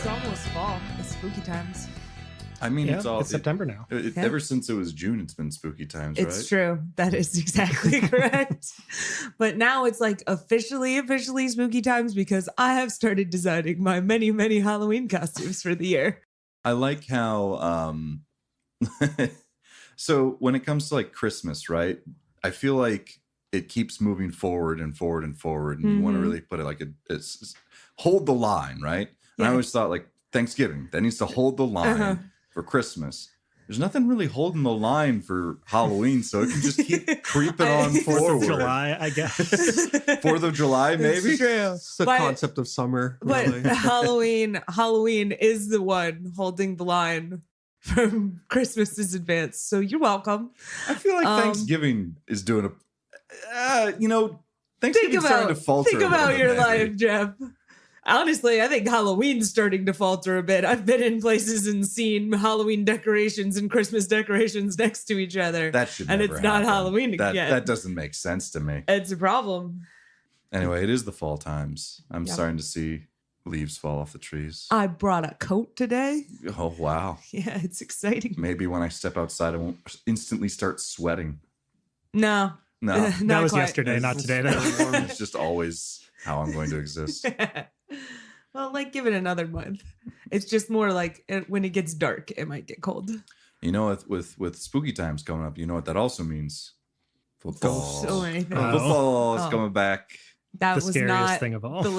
It's almost fall. It's spooky times. I mean, it's September now. Ever since it was June, it's been spooky times, right? It's true. That is exactly correct. But now it's like officially spooky times because I have started designing my many, many Halloween costumes for the year. I like how, so when it comes to like Christmas, right? I feel like it keeps moving forward and forward and forward. And you want to really put it like it's hold the line, right? And I always thought like Thanksgiving, that needs to hold the line for Christmas. There's nothing really holding the line for Halloween, so it can just keep creeping on forward. 4th of July, I guess. 4th of July, maybe? It's true. It's the concept of summer. Really. But Halloween is the one holding the line from Christmas's advance. So you're welcome. I feel like Thanksgiving is doing Thanksgiving's starting to falter. Think about your maybe. life, Jeff. Honestly, I think Halloween's starting to falter a bit. I've been in places and seen Halloween decorations and Christmas decorations next to each other. That should and never it's not happen. Halloween again. That doesn't make sense to me. It's a problem. Anyway, it is the fall times. I'm starting to see leaves fall off the trees. I brought a coat today. Oh, wow. Yeah, it's exciting. Maybe when I step outside, I won't instantly start sweating. No. That was yesterday, not today. It's just always how I'm going to exist. Well, like, give it another month. It's just more like when it gets dark, it might get cold. You know, with spooky times coming up, you know what that also means? Football. So many things. Football is coming back. That the was scariest not thing of all. on the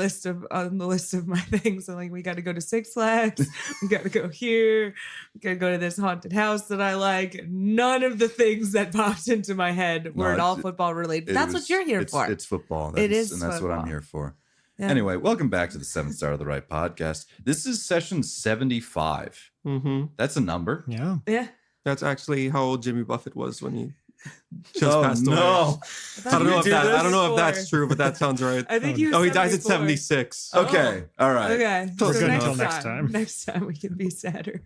list of my things. I'm like, we got to go to Six Flags. We got to go here. We got to go to this haunted house that I like. None of the things that popped into my head were at all football related. But that's what you're here for. It's football. It is, and that's football. what I'm here for. Yeah. Anyway, welcome back to the 7th Star of the Right podcast. This is session 75. Mm-hmm. That's a number. Yeah. Yeah. That's actually how old Jimmy Buffett was when he just passed away. No. I don't know if that's true, but that sounds right. I think he was he dies at 74. 76. Okay. All right. Okay. We're good next until next time. Next time we can be sadder.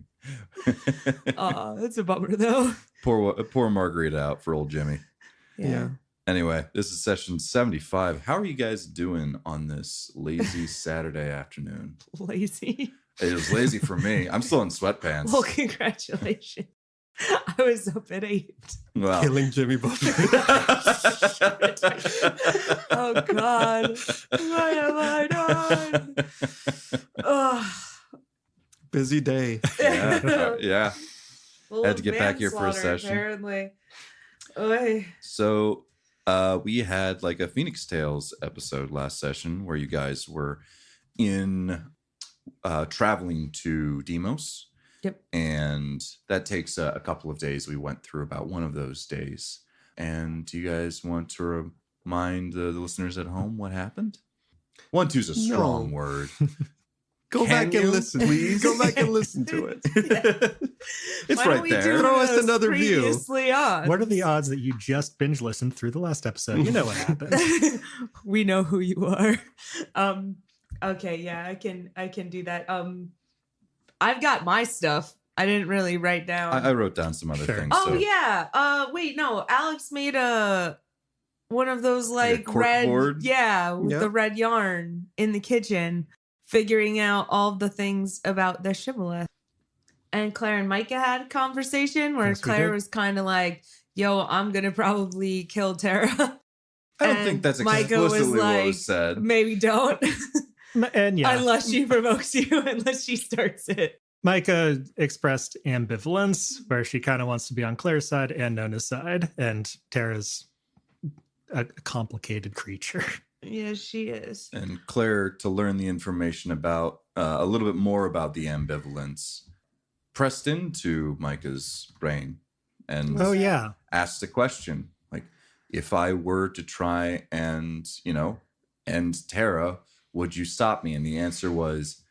Oh, that's a bummer though. Pour margarita out for old Jimmy. Yeah. Anyway, this is session 75. How are you guys doing on this lazy Saturday afternoon? Lazy. It was lazy for me. I'm still in sweatpants. Well, congratulations. I was up at 8. Well, Killing Jimmy Buffett. Oh God. What have I done? Oh. Busy day. yeah. Full Had of to get back here for a manslaughter, session. Apparently. Oy. So we had like a Phoenix Tales episode last session where you guys were in traveling to Deimos. Yep. And that takes a couple of days. We went through about one of those days. And do you guys want to remind the listeners at home what happened? 1, 2's a strong word. Go back and listen, please. Go back and listen to it. It's Why right don't we there. do Throw us those another view. previously on? What are the odds that you just binge listened through the last episode? You know what happened. We know who you are. Okay, yeah, I can do that. I've got my stuff. I didn't really write down. I wrote down some other things. Oh so. yeah. Wait, no. Alex made one of those like cork red board? with the red yarn in the kitchen, figuring out all the things about the Shibboleth. And Claire and Micah had a conversation where Yes, we Claire did. was kind of like, yo, I'm gonna probably kill Tara. I don't And think that's Micah was explicitly what like, was said. Maybe don't. And yeah, Unless she provokes you, unless she starts it. Micah expressed ambivalence where she kind of wants to be on Claire's side and Nona's side. And Tara's a complicated creature. Yes, she is. And Claire, to learn the information about a little bit more about the ambivalence, pressed into Micah's brain and Oh, yeah. asked a question like, if I were to try and, end Tara, would you stop me? And the answer was,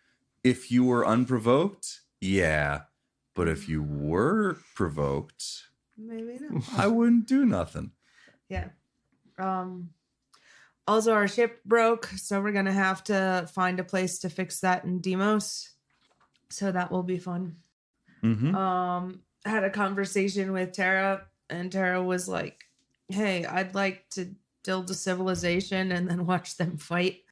if you were unprovoked, yeah. But if you were provoked, Maybe not. I wouldn't do nothing. Yeah. Also, our ship broke, so we're gonna have to find a place to fix that in Deimos. So that will be fun. Mm-hmm. Had a conversation with Tara, and Tara was like, "Hey, I'd like to build a civilization and then watch them fight."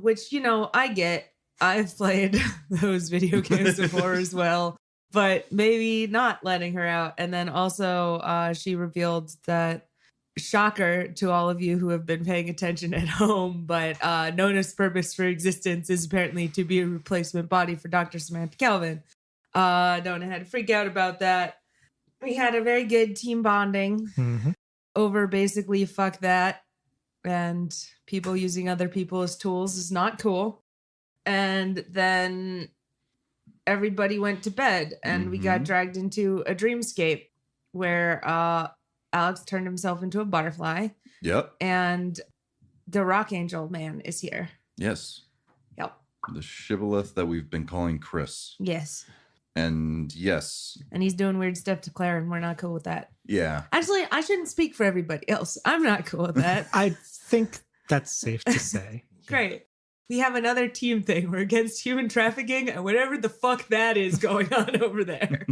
Which I get. I've played those video games before as well, but maybe not letting her out. And then also she revealed that, shocker to all of you who have been paying attention at home, but Nona's purpose for existence is apparently to be a replacement body for Dr. Samantha Calvin. Nona had to freak out about that. We had a very good team bonding over basically fuck that. And people using other people as tools is not cool. And then everybody went to bed and we got dragged into a dreamscape where Alex turned himself into a butterfly. Yep. And the Rock Angel man is here. Yes. Yep. The Shibboleth that we've been calling Chris. Yes. And yes. And he's doing weird stuff to Claire, and we're not cool with that. Yeah. Actually, I shouldn't speak for everybody else. I'm not cool with that. I think that's safe to say. Great. We have another team thing. We're against human trafficking and whatever the fuck that is going on over there.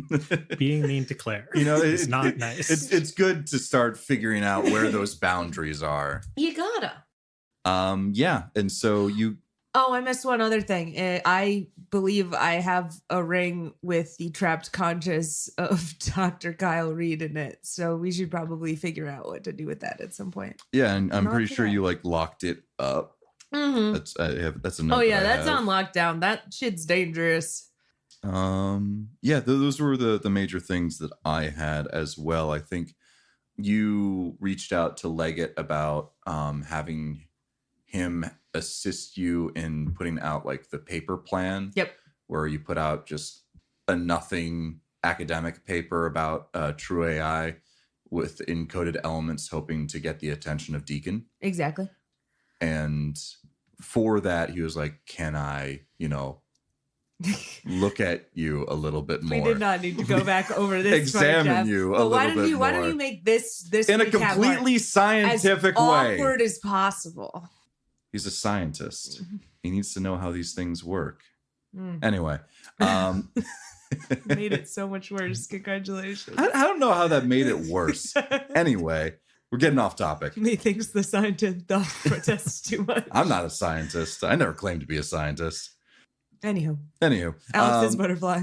Being mean to Claire. It's not nice. It's good to start figuring out where those boundaries are. You gotta. Yeah. And so you. Oh, I missed one other thing. I believe I have a ring with the trapped conscious of Dr. Kyle Reed in it. So we should probably figure out what to do with that at some point. Yeah. And I'm Not pretty sure today. you locked it up. Mm-hmm. That's a note. Oh, yeah. that I That's have. on lockdown. That shit's dangerous. Yeah, those were the major things that I had as well. I think you reached out to Leggett about having him assist you in putting out like the paper plan. Yep. Where you put out just a nothing academic paper about true AI with encoded elements, hoping to get the attention of Deacon. Exactly. And for that, he was like, "Can I, look at you a little bit more?" We did not need to go back over this. Examine part, Jeff. you a But little bit Why don't more. you make this in a recap work completely scientific as way. awkward as possible? He's a scientist. He needs to know how these things work. Mm. Anyway, Made it so much worse. Congratulations. I don't know how that made it worse. Anyway, we're getting off topic. Methinks the scientist protests too much. I'm not a scientist. I never claimed to be a scientist. Anywho, Alex is butterfly.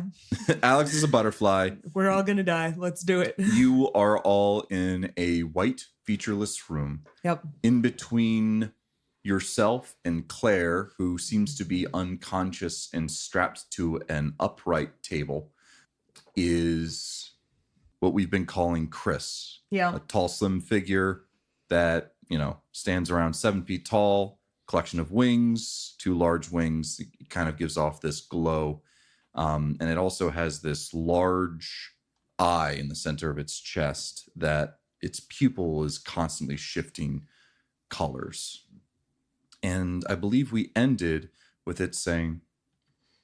Alex is a butterfly. We're all gonna die. Let's do it. You are all in a white featureless room. Yep. In between yourself and Claire, who seems to be unconscious and strapped to an upright table, is what we've been calling Chris. Yeah. A tall, slim figure that, stands around 7 feet tall, collection of wings, 2 large wings. It kind of gives off this glow. And it also has this large eye in the center of its chest that its pupil is constantly shifting colors. And I believe we ended with it saying,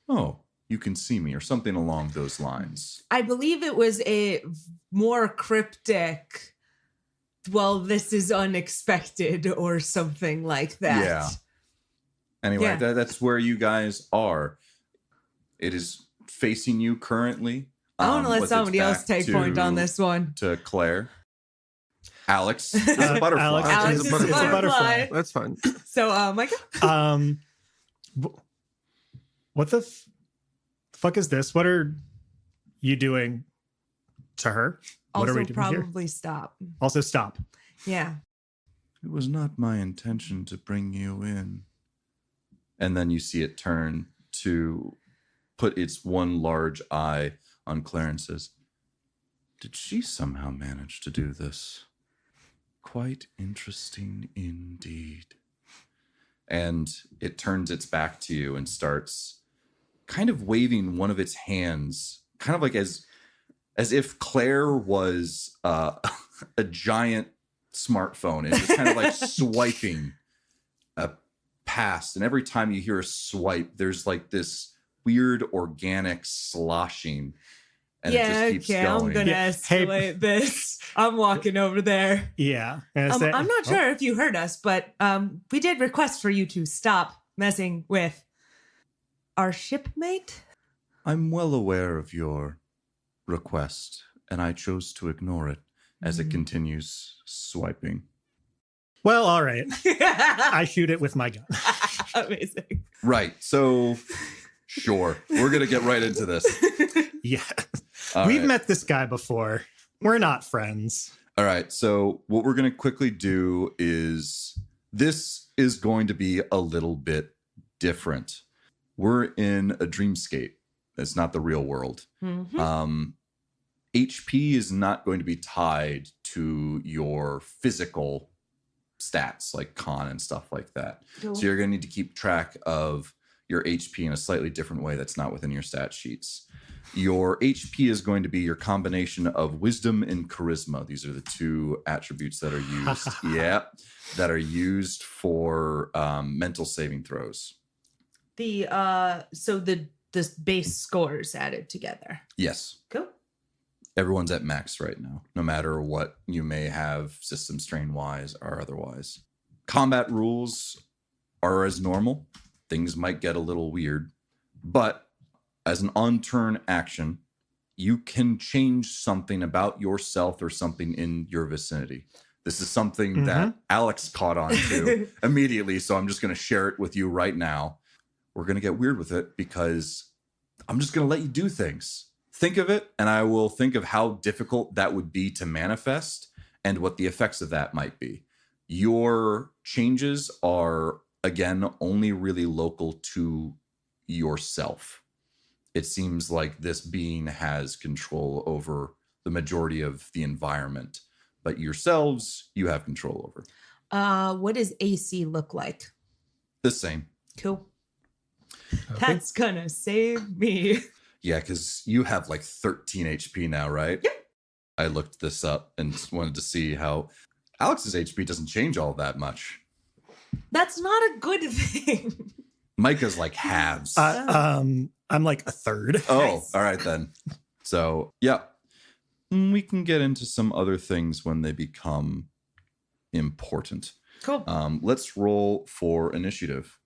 "Oh, you can see me," or something along those lines. I believe it was a more cryptic, "Well, this is unexpected," or something like that. Yeah. Anyway, Yeah. That's where you guys are. It is facing you currently. I want to let with its somebody else back take point on this one. To Claire. Alex is a butterfly. Alex is a butterfly. That's fine. So, Micah? What the fuck is this? What are you doing to her? What Also, are we doing here? probably stop. Also, stop. Yeah. It was not my intention to bring you in. And then you see it turn to put its one large eye on Claire and says, "Did she somehow manage to do this? Quite interesting indeed." And it turns its back to you and starts kind of waving one of its hands, kind of like as if Claire was a giant smartphone and just kind of like swiping past. And every time you hear a swipe, there's like this weird organic sloshing. And it just keeps going. I'm gonna Yeah. escalate this. I'm walking over there. Yeah. I'm not sure if you heard us, but we did request for you to stop messing with our shipmate. I'm well aware of your request, and I chose to ignore it as it continues swiping. Well, all right. I shoot it with my gun. Amazing. Right. So, sure. We're going to get right into this. Yeah. All We've right. met this guy before. We're not friends. All right. So, what we're going to quickly do is this is going to be a little bit different. We're in a dreamscape. It's not the real world. Mhm. HP is not going to be tied to your physical stats like con and stuff like that. Cool. So you're going to need to keep track of your HP in a slightly different way that's not within your stat sheets. Your HP is going to be your combination of wisdom and charisma. These are the two attributes that are used. That are used for mental saving throws. So the base scores added together. Yes. Cool. Everyone's at max right now, no matter what you may have system strain wise or otherwise. Combat rules are as normal. Things might get a little weird, but as an on-turn action, you can change something about yourself or something in your vicinity. This is something that Alex caught on to immediately, so I'm just going to share it with you right now. We're going to get weird with it because I'm just going to let you do things. Think of it, and I will think of how difficult that would be to manifest and what the effects of that might be. Your changes are, again, only really local to yourself. It seems like this being has control over the majority of the environment, but yourselves, you have control over. What does AC look like? The same. Cool. Okay. That's gonna save me. Yeah, because you have like 13 HP now, right? Yep. I looked this up and wanted to see how Alex's HP doesn't change all that much. That's not a good thing. Micah's like halves. I'm like a third. Oh, Nice. all right then. So, yeah. We can get into some other things when they become important. Cool. Let's roll for initiative.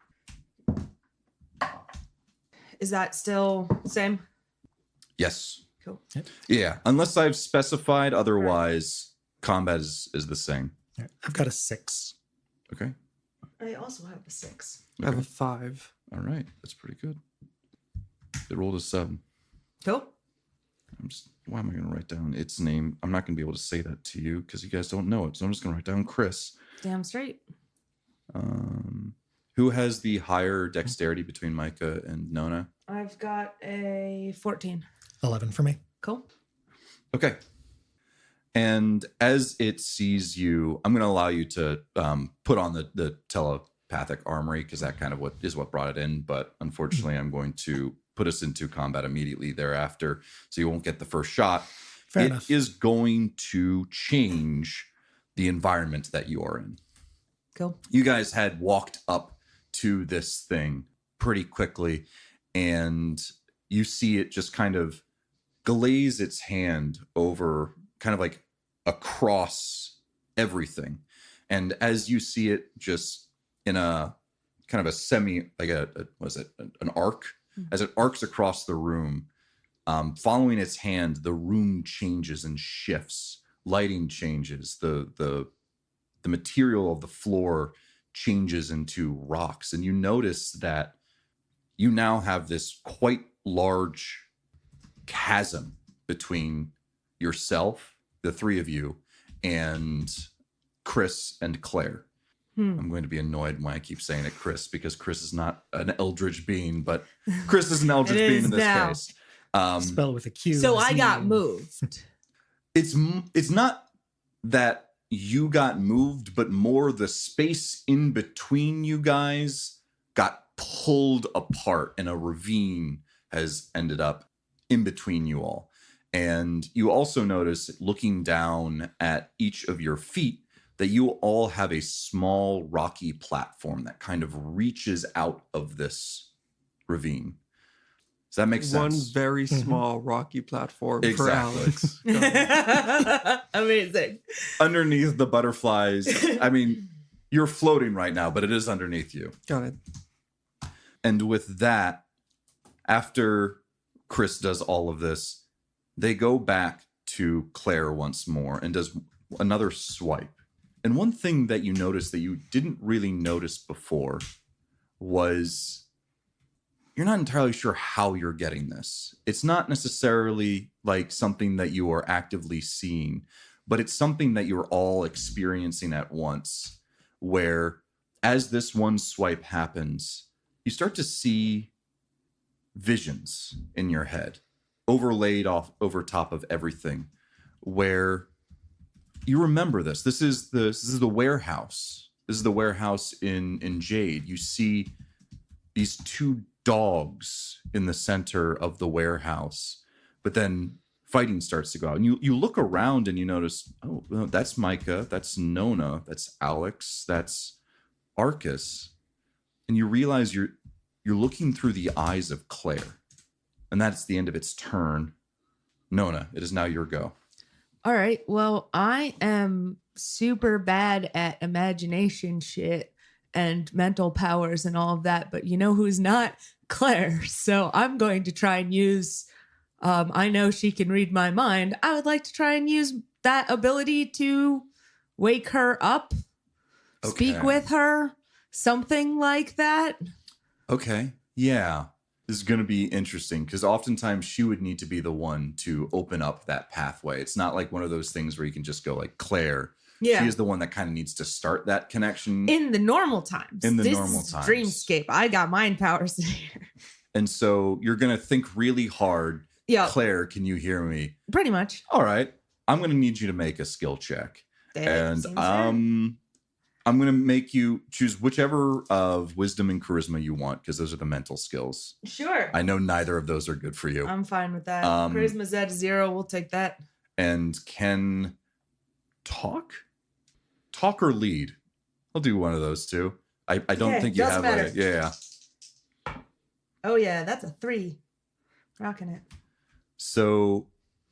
Is that still same? Yes. Cool. Yeah. Unless I've specified otherwise, combat is the same. I've got a 6. Okay. I also have a 6. I have a 5. All right. That's pretty good. It rolled a 7. Cool. Why am I going to write down its name? I'm not going to be able to say that to you because you guys don't know it. So I'm just going to write down Chris. Damn straight. Who has the higher dexterity between Micah and Nona? I've got a 14. 11 for me. Cool. Okay. And as it sees you, I'm going to allow you to put on the telepathic armory because that kind of what brought it in. But unfortunately, I'm going to put us into combat immediately thereafter, so you won't get the first shot. Fair It enough. is going to change the environment that you are in. Cool. You guys had walked up to this thing pretty quickly, and you see it just kind of glaze its hand over kind of like across everything. And as you see it just in a kind of a semi, like an arc, as it arcs across the room, following its hand, the room changes and shifts. Lighting changes. The material of the floor changes into rocks. And you notice that you now have this quite large chasm between yourself, the three of you, and Chris and Claire. I'm going to be annoyed when I keep saying it Chris, because Chris is not an eldritch being, but Chris is an eldritch It being is in this now. case. Spell with a Q. So is I got mean. moved. It's not that you got moved, but more the space in between you guys got pulled apart, and a ravine has ended up in between you all. And you also notice, looking down at each of your feet, that you all have a small rocky platform that kind of reaches out of this ravine. Does that make sense? One very small rocky platform for Exactly. Alex. Got it. Amazing. Underneath the butterflies. I mean, you're floating right now, but it is underneath you. Got it. And with that, after Chris does all of this, they go back to Claire once more and does another swipe. And one thing that you notice that you didn't really notice before was you're not entirely sure how you're getting this. It's not necessarily like something that you are actively seeing, but it's something that you're all experiencing at once, where as this one swipe happens, you start to see visions in your head overlaid off over top of everything, where you remember this. This is the warehouse. This is the warehouse in Jade. You see these two dogs in the center of the warehouse, but then fighting starts to go out, and you look around and you notice, oh, well, that's Micah, that's Nona, that's Alex, that's Arcus, and you realize you're looking through the eyes of Claire, and that's the end of its turn. Nona, it is now your go. All right. Well, I am super bad at imagination shit and mental powers and all of that, but you know who's not? Claire. So I'm going to try and use, I know she can read my mind. I would like to try and use that ability to wake her up, speak with her, something like that. Okay. Yeah. This is going to be interesting because oftentimes she would need to be the one to open up that pathway. It's not like one of those things where you can just go like Claire. Yeah. She is the one that kind of needs to start that connection. In the normal times. In the this normal is times. Dreamscape. I got mind powers here. And so you're going to think really hard. Yeah. Claire, can you hear me? Pretty much. All right. I'm going to need you to make a skill check. And I'm going to make you choose whichever of wisdom and charisma you want, because those are the mental skills. Sure. I know neither of those are good for you. I'm fine with that. Charisma's at 0. We'll take that. And can talk or lead? I'll do one of those two. I don't think you have a... Yeah. Oh, yeah. That's a 3. Rocking it. So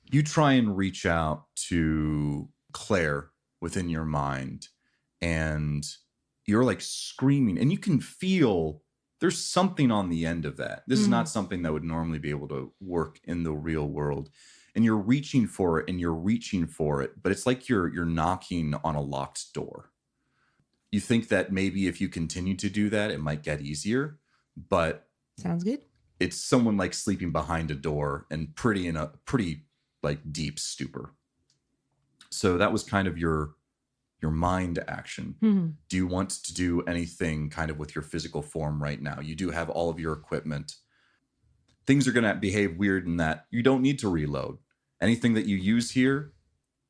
you try and reach out to Claire within your mind, and you're like screaming, and you can feel there's something on the end of that. This is not something that would normally be able to work in the real world. And you're reaching for it and you're reaching for it, but it's like you're knocking on a locked door. You think that maybe if you continue to do that, it might get easier, but sounds good. It's someone like sleeping behind a door and in a pretty like deep stupor. So that was kind of your mind action. Mm-hmm. Do you want to do anything kind of with your physical form right now? You do have all of your equipment. Things are going to behave weird in that you don't need to reload. Anything that you use here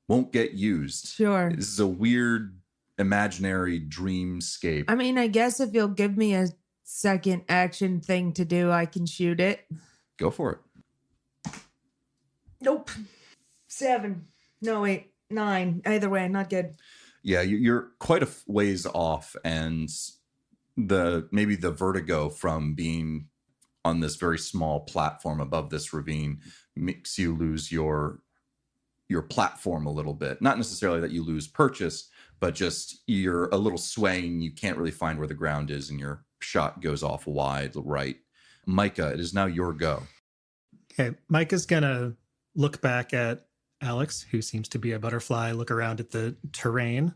won't get used. Sure. This is a weird imaginary dreamscape. I mean, I guess if you'll give me a second action thing to do, I can shoot it. Go for it. Nope. 7. No, wait. 9. Either way, not good. Yeah, you're quite a ways off, and maybe the vertigo from being on this very small platform above this ravine makes you lose your platform a little bit. Not necessarily that you lose purchase, but just you're a little swaying. You can't really find where the ground is, and your shot goes off wide right. Micah, it is now your go. Okay, Micah's gonna look back at Alex, who seems to be a butterfly, look around at the terrain,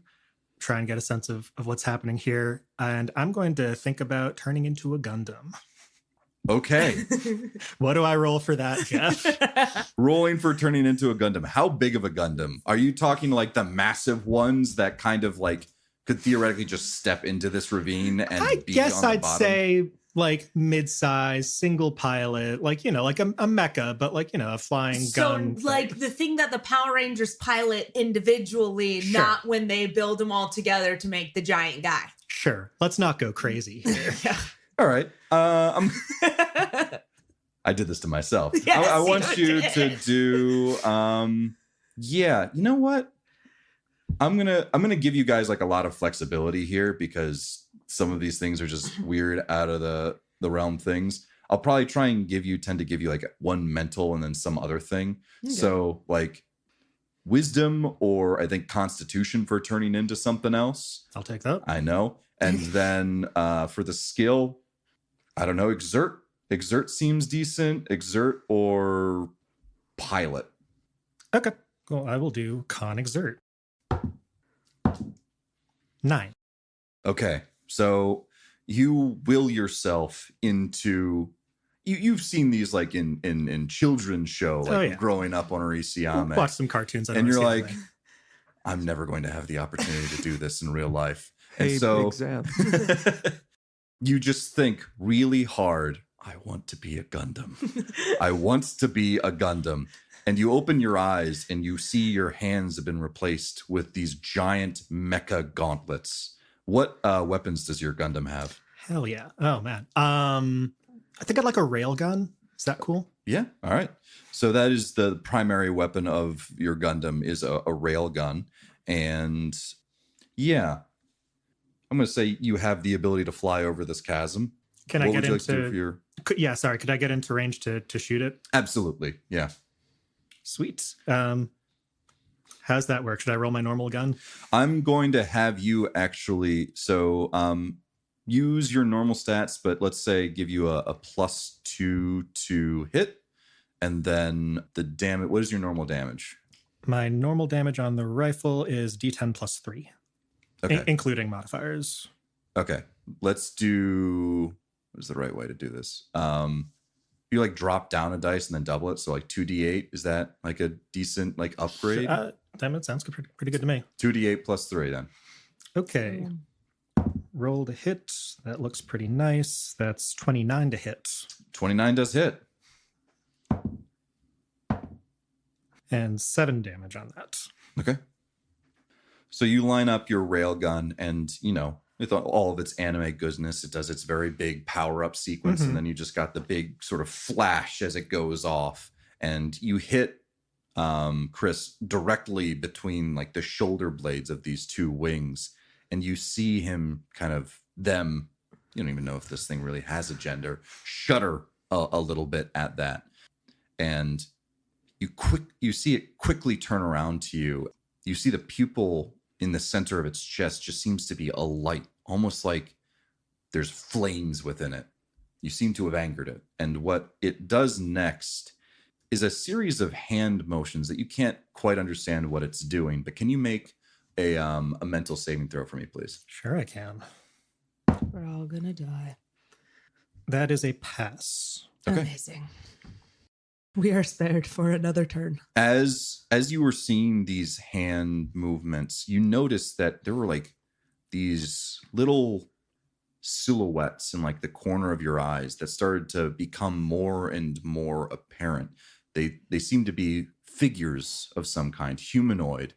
try and get a sense of what's happening here. And I'm going to think about turning into a Gundam. Okay. What do I roll for that, Jeff? Rolling for turning into a Gundam. How big of a Gundam? Are you talking like the massive ones that kind of like could theoretically just step into this ravine and I be guess on the I'd bottom? say like mid-size, single pilot, like, you know, like a mecha, but like, you know, a flying gun. So like the thing that the Power Rangers pilot individually, Sure. not when they build them all together to make the giant guy. Sure. Let's not go crazy here. Yeah. All right. I did this to myself. Yes, I want you to do yeah, you know what? I'm gonna give you guys like a lot of flexibility here because some of these things are just weird out of the realm things. I'll probably try and tend to give you like one mental and then some other thing. Okay. So like wisdom or I think constitution for turning into something else. I'll take that. I know. And then for the skill, I don't know, exert. Exert seems decent. Exert or pilot. Okay. Well, I will do con exert. 9. Okay. So you will yourself into you've seen these like in children's show, like growing up on Orisiame. Watch some cartoons on and you're Orisiame. like, I'm never going to have the opportunity to do this in real life. Hey, And so exam. you just think really hard. I want to be a Gundam. I want to be a Gundam. And you open your eyes and you see your hands have been replaced with these giant mecha gauntlets. What weapons does your Gundam have? Hell yeah. Oh man. I think I'd like a rail gun. Is that cool? Yeah. All right. So that is the primary weapon of your Gundam is a rail gun. And yeah, I'm going to say you have the ability to fly over this chasm. Can What I get would you like to do into? for your... Yeah, sorry. Could I get into range to shoot it? Absolutely. Yeah. Sweet. How's that work? Should I roll my normal gun? I'm going to have you actually, use your normal stats, but let's say give you a +2 to hit. And then the damage, what is your normal damage? My normal damage on the rifle is D10 plus 3, Okay. including modifiers. Okay. Let's do, what is the right way to do this? You like drop down a dice and then double it. So like 2d8, is that like a decent like upgrade? That sounds pretty good to me. 2d8 plus 3 then. Okay. Roll to hit. That looks pretty nice. That's 29 to hit. 29 does hit. And 7 damage on that. Okay. So you line up your railgun and, with all of its anime goodness, it does its very big power-up sequence, and then you just got the big sort of flash as it goes off, and you hit Chris directly between like the shoulder blades of these two wings, and you see him you don't even know if this thing really has a gender, shudder a little bit at that. And you see it quickly turn around to you. You see the pupil in the center of its chest just seems to be alight, almost like there's flames within it. You seem to have angered it. And what it does next is a series of hand motions that you can't quite understand what it's doing. But can you make a mental saving throw for me, please? Sure, I can. We're all gonna die. That is a pass. Okay. Amazing. We are spared for another turn. As you were seeing these hand movements, you noticed that there were like these little silhouettes in like the corner of your eyes that started to become more and more apparent. They seem to be figures of some kind, humanoid.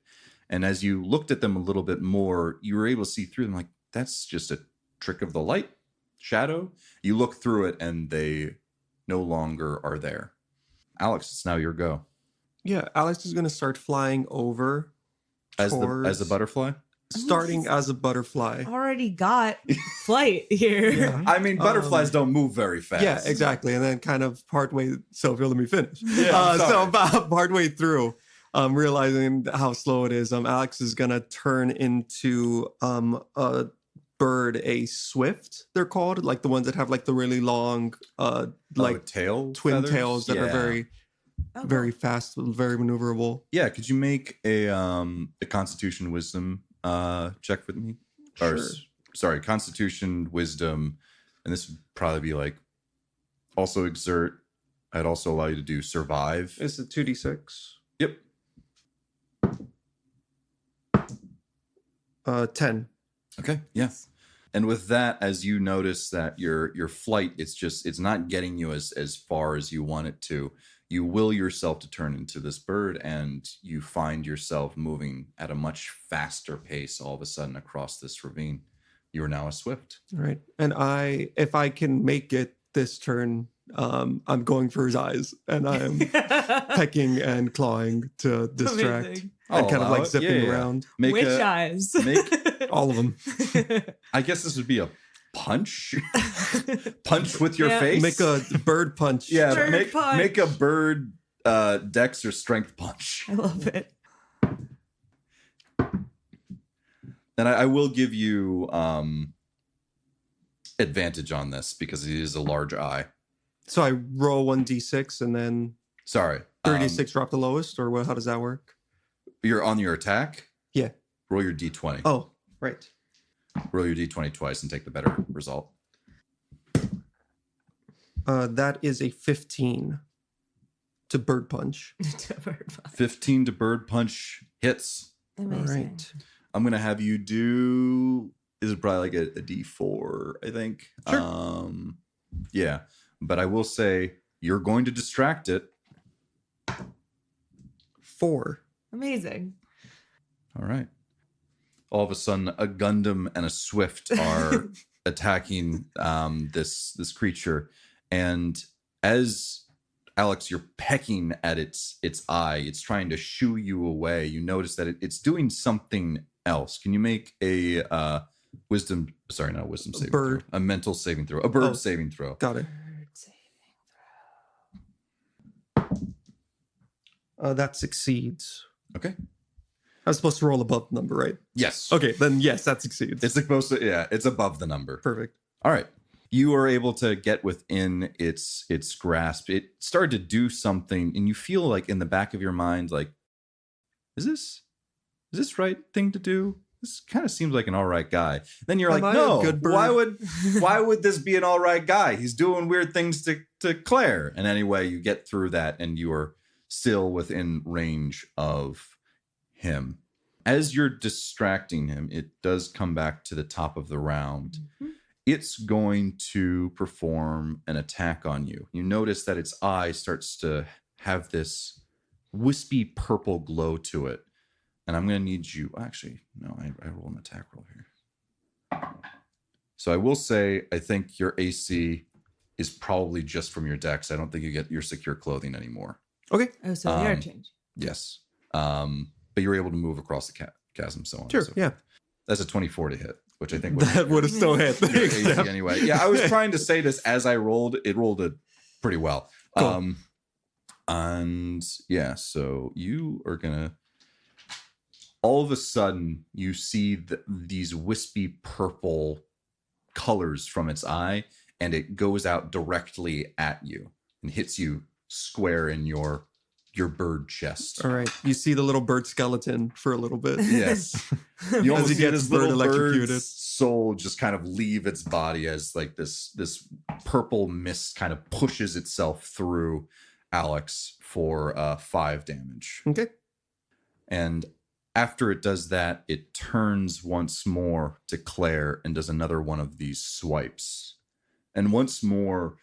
And as you looked at them a little bit more, you were able to see through them like, that's just a trick of the light, shadow. You look through it and they no longer are there. Alex, it's now your go. Yeah, Alex is going to start flying over As a butterfly? Starting as a butterfly. Already got flight here. Yeah. I mean, butterflies don't move very fast. Yeah, exactly. And then kind of partway, so let me finish. Yeah, so about partway through, realizing how slow it is, Alex is going to turn into a bird, a swift, they're called, like the ones that have like the really long tail twin feathers? tails that are very very fast, very maneuverable. Yeah, could you make a Constitution Wisdom check with me? Sure. Sorry, Constitution Wisdom, and this would probably be like also exert. I'd also allow you to do survive. It's a 2d6. Yep. 10. Okay. Yeah. And with that, as you notice that your flight, it's not getting you as far as you want it to. You will yourself to turn into this bird, and you find yourself moving at a much faster pace all of a sudden across this ravine. You are now a swift. All right. And if I can make it this turn, I'm going for his eyes, and I'm pecking and clawing to distract. Amazing. And kind of like zipping around. Which eyes? Make all of them. I guess this would be a punch. Punch with your face. Make a bird punch. Yeah, Bird punch. make a bird dex or strength punch. I love it. And I will give you advantage on this because it is a large eye. So I roll 1d6 and then Sorry. 36 drop the lowest, or what? How does that work? You're on your attack? Yeah. Roll your d20. Oh, right. Roll your d20 twice and take the better result. That is a 15 to bird punch. 15 to bird punch hits. Amazing. All right. I'm going to have you do, is it probably like a D4, I think? Sure. Yeah. But I will say you're going to distract it. 4. Amazing. All right. All of a sudden, a Gundam and a Swift are attacking this creature. And as Alex, you're pecking at its eye, it's trying to shoo you away. You notice that it's doing something else. Can you make a a mental saving throw, a bird saving throw? Got it. That succeeds. Okay. I was supposed to roll above the number, right? Yes. Okay, then yes, that succeeds. It's supposed to, yeah, it's above the number. Perfect. All right. You are able to get within its grasp. It started to do something, and you feel like in the back of your mind, like, is this right thing to do? This kind of seems like an all right guy. Then you're Am like, I a no, good bird? why would this be an all right guy? He's doing weird things to Claire. And anyway, you get through that, and you are still within range of him. As you're distracting him, it does come back to the top of the round. Mm-hmm. It's going to perform an attack on you. You notice that its eye starts to have this wispy purple glow to it. And I'm going to need you... Actually, no, I roll an attack roll here. So I will say, I think your AC is probably just from your dex. I don't think you get your secure clothing anymore. Okay. Oh, so they are changed. Yes. But you're able to move across the chasm, so on. Sure, and so yeah. forth. That's a 24 to hit, which I think That would have still hit. your AC anyway. Yeah, I was trying to say this as I rolled. It rolled it pretty well. Cool. And yeah, so you are gonna. All of a sudden, you see these wispy purple colors from its eye, and it goes out directly at you and hits you square in your bird chest. All right. You see the little bird skeleton for a little bit. Yes. You almost he see gets this little electrocuted. bird's soul just kind of leave its body as like this purple mist kind of pushes itself through Alex for 5 damage. Okay. And after it does that, it turns once more to Claire and does another one of these swipes. And once more,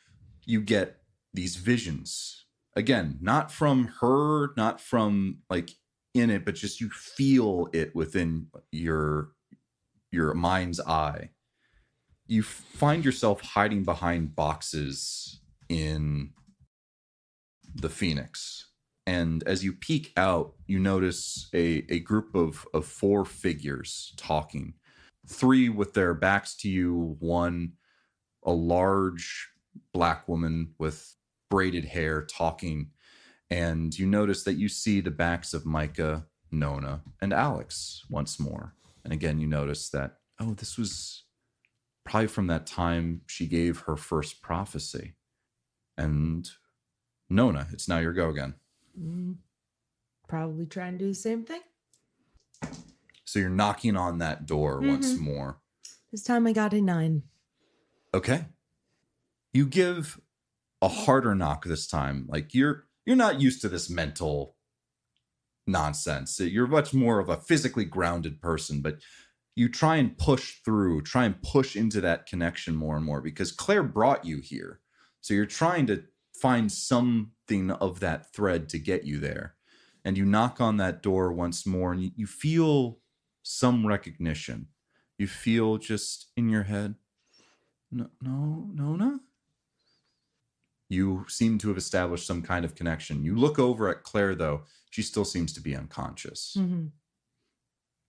you get these visions. Again, not from her, not from like in it, but just you feel it within your mind's eye. You find yourself hiding behind boxes in the Phoenix. And as you peek out, you notice a group of 4 figures talking. 3 with their backs to you, 1 a large black woman with braided hair talking, and you notice that you see the backs of Micah, Nona, and Alex once more. And again, you notice that, oh, this was probably from that time she gave her first prophecy. And Nona, it's now your go again. Probably try and do the same thing. So you're knocking on that door once more. This time I got a 9. Okay. You give a harder knock this time. Like you're not used to this mental nonsense. You're much more of a physically grounded person, but you try and push through, try and push into that connection more and more because Claire brought you here. So you're trying to find something of that thread to get you there. And you knock on that door once more and you feel some recognition. You feel just in your head, no, Nona? You seem to have established some kind of connection. You look over at Claire, though. She still seems to be unconscious. Mm-hmm.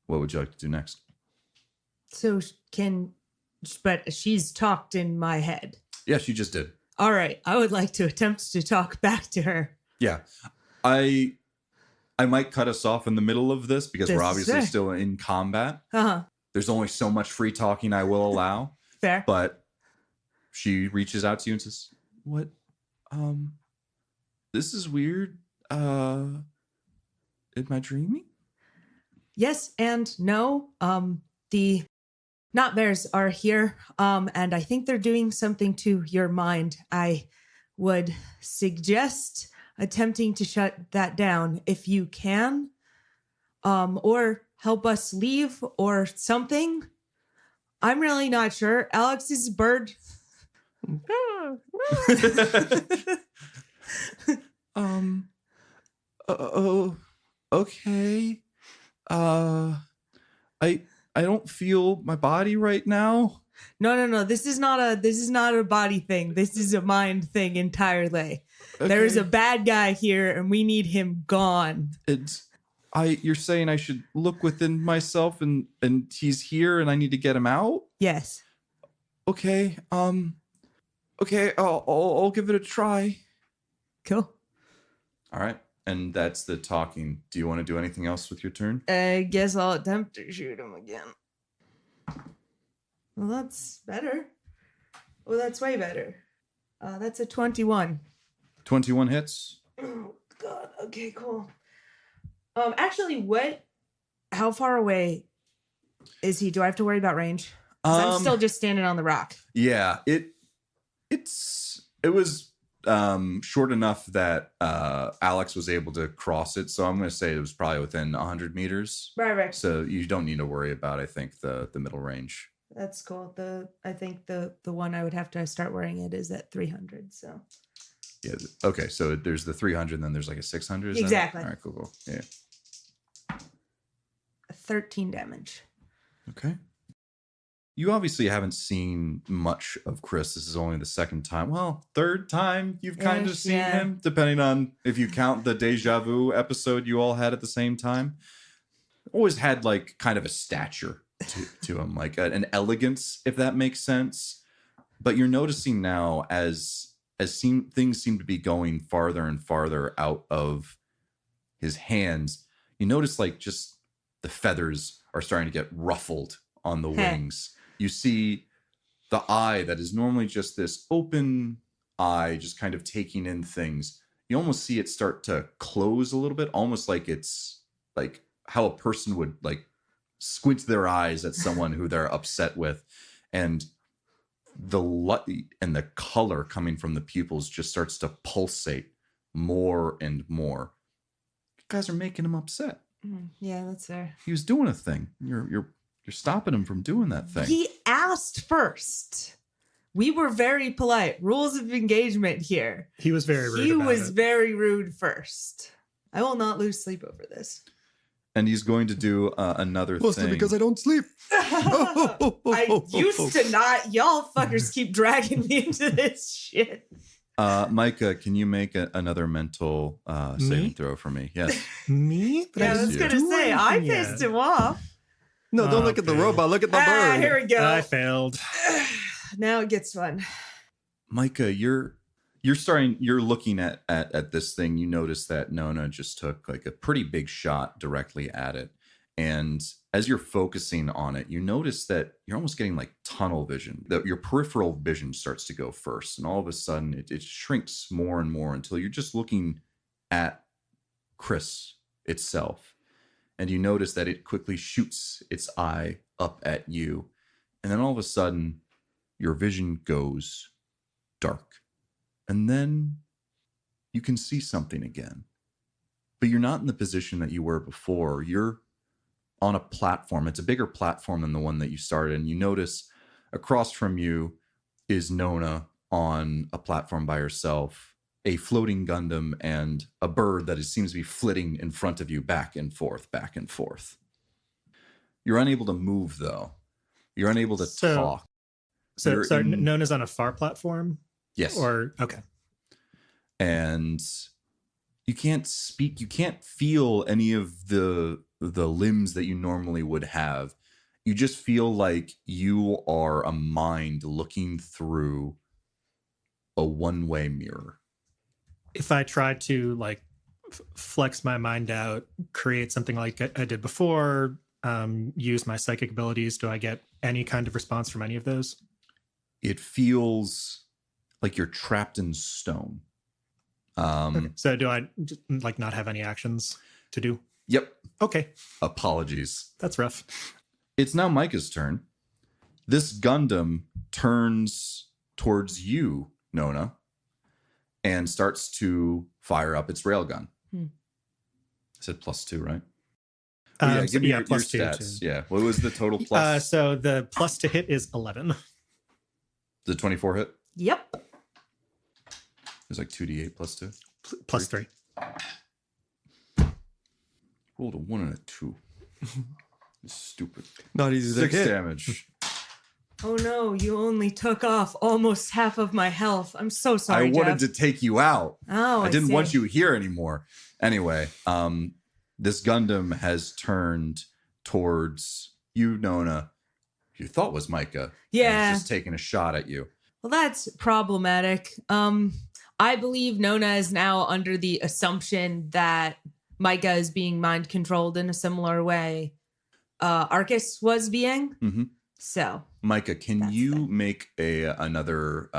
What would you like to do next? So but she's talked in my head. Yeah, she just did. All right. I would like to attempt to talk back to her. Yeah. I might cut us off in the middle of this because we're obviously Fair. still in combat. Uh-huh. There's only so much free talking I will allow. Fair. But she reaches out to you and says, what? This is weird. Am I dreaming? Yes and no. The not bears are here. And I think they're doing something to your mind. I would suggest attempting to shut that down if you can, or help us leave or something. I'm really not sure. Alex is a bird. Oh, okay. I don't feel my body right now. No. This is not a body thing. This is a mind thing entirely. Okay. There is a bad guy here and we need him gone. You're saying I should look within myself and he's here and I need to get him out? Yes. Okay. Okay, I'll give it a try. Cool. All right. And that's the talking. Do you want to do anything else with your turn? I guess I'll attempt to shoot him again. Well, that's better. Well, that's way better. That's a 21. 21 hits. Oh, God. Okay, cool. Actually, how far away is he? Do I have to worry about range? 'Cause I'm still just standing on the rock. Yeah, it was short enough that Alex was able to cross it. So I'm going to say it was probably within 100 meters. Right. So you don't need to worry about, I think, the middle range. That's cool. I think the one I would have to start wearing it is at 300. So yeah. Okay. So there's the 300, and then there's like a 600. Exactly. All right. Cool. Yeah. 13 damage. Okay. You obviously haven't seen much of Chris. This is only the second time. Well, third time you've kind of seen him, depending on if you count the deja vu episode you all had at the same time. Always had like kind of a stature to him, like an elegance, if that makes sense. But you're noticing now as things seem to be going farther and farther out of his hands, you notice like just the feathers are starting to get ruffled on the wings. You see the eye that is normally just this open eye, just kind of taking in things. You almost see it start to close a little bit, almost like it's like how a person would like squint their eyes at someone who they're upset with. And the light and the color coming from the pupils just starts to pulsate more and more. You guys are making him upset. Yeah, that's fair. He was doing a thing. You're stopping him from doing that thing. He asked first. We were very polite. Rules of engagement here. He was very rude. He was very rude first. I will not lose sleep over this. And he's going to do another Mostly thing. because I don't sleep. I used to not. Y'all fuckers keep dragging me into this shit. Micah, can you make another mental saving throw for me? Yes. Me? But Yeah, I was going to say, I pissed him off. No, don't look at the robot. Look at the bird. Here we go. I failed. Now it gets fun. Micah, you're looking at this thing. You notice that Nona just took like a pretty big shot directly at it. And as you're focusing on it, you notice that you're almost getting like tunnel vision, that your peripheral vision starts to go first. And all of a sudden it shrinks more and more until you're just looking at Chris itself. And you notice that it quickly shoots its eye up at you. And then all of a sudden, your vision goes dark. And then you can see something again. But you're not in the position that you were before. You're on a platform. It's a bigger platform than the one that you started. And you notice across from you is Nona on a platform by herself, a floating Gundam, and a bird that seems to be flitting in front of you back and forth, back and forth. You're unable to move, though. You're unable to talk. So Nona's on a far platform? Yes. Or, okay. And you can't speak. You can't feel any of the limbs that you normally would have. You just feel like you are a mind looking through a one-way mirror. If I try to like flex my mind out, create something like I did before, use my psychic abilities, do I get any kind of response from any of those? It feels like you're trapped in stone. Okay. So do I just, like not have any actions to do? Yep. Okay. Apologies. That's rough. It's now Micah's turn. This Gundam turns towards you, Nona, and starts to fire up its railgun. Hmm. I said +2, right? Oh, give me your +2 stats. too. Yeah. What was the total plus? So the plus to hit is 11. The 24 hit? Yep. There's like 2d8 +2. +3. Rolled a 1 and a 2. Stupid. Not easy to 6 hit. damage. Oh no, you only took off almost half of my health. I'm so sorry, I wanted Jeff. to take you out. Oh, I didn't see. want you here anymore. Anyway, this Gundam has turned towards you, Nona. You thought was Micah. And Yeah. it's just taking a shot at you. Well, that's problematic. I believe Nona is now under the assumption that Micah is being mind controlled in a similar way Arcus was being. Mm-hmm. So, Micah, can That's you the- make another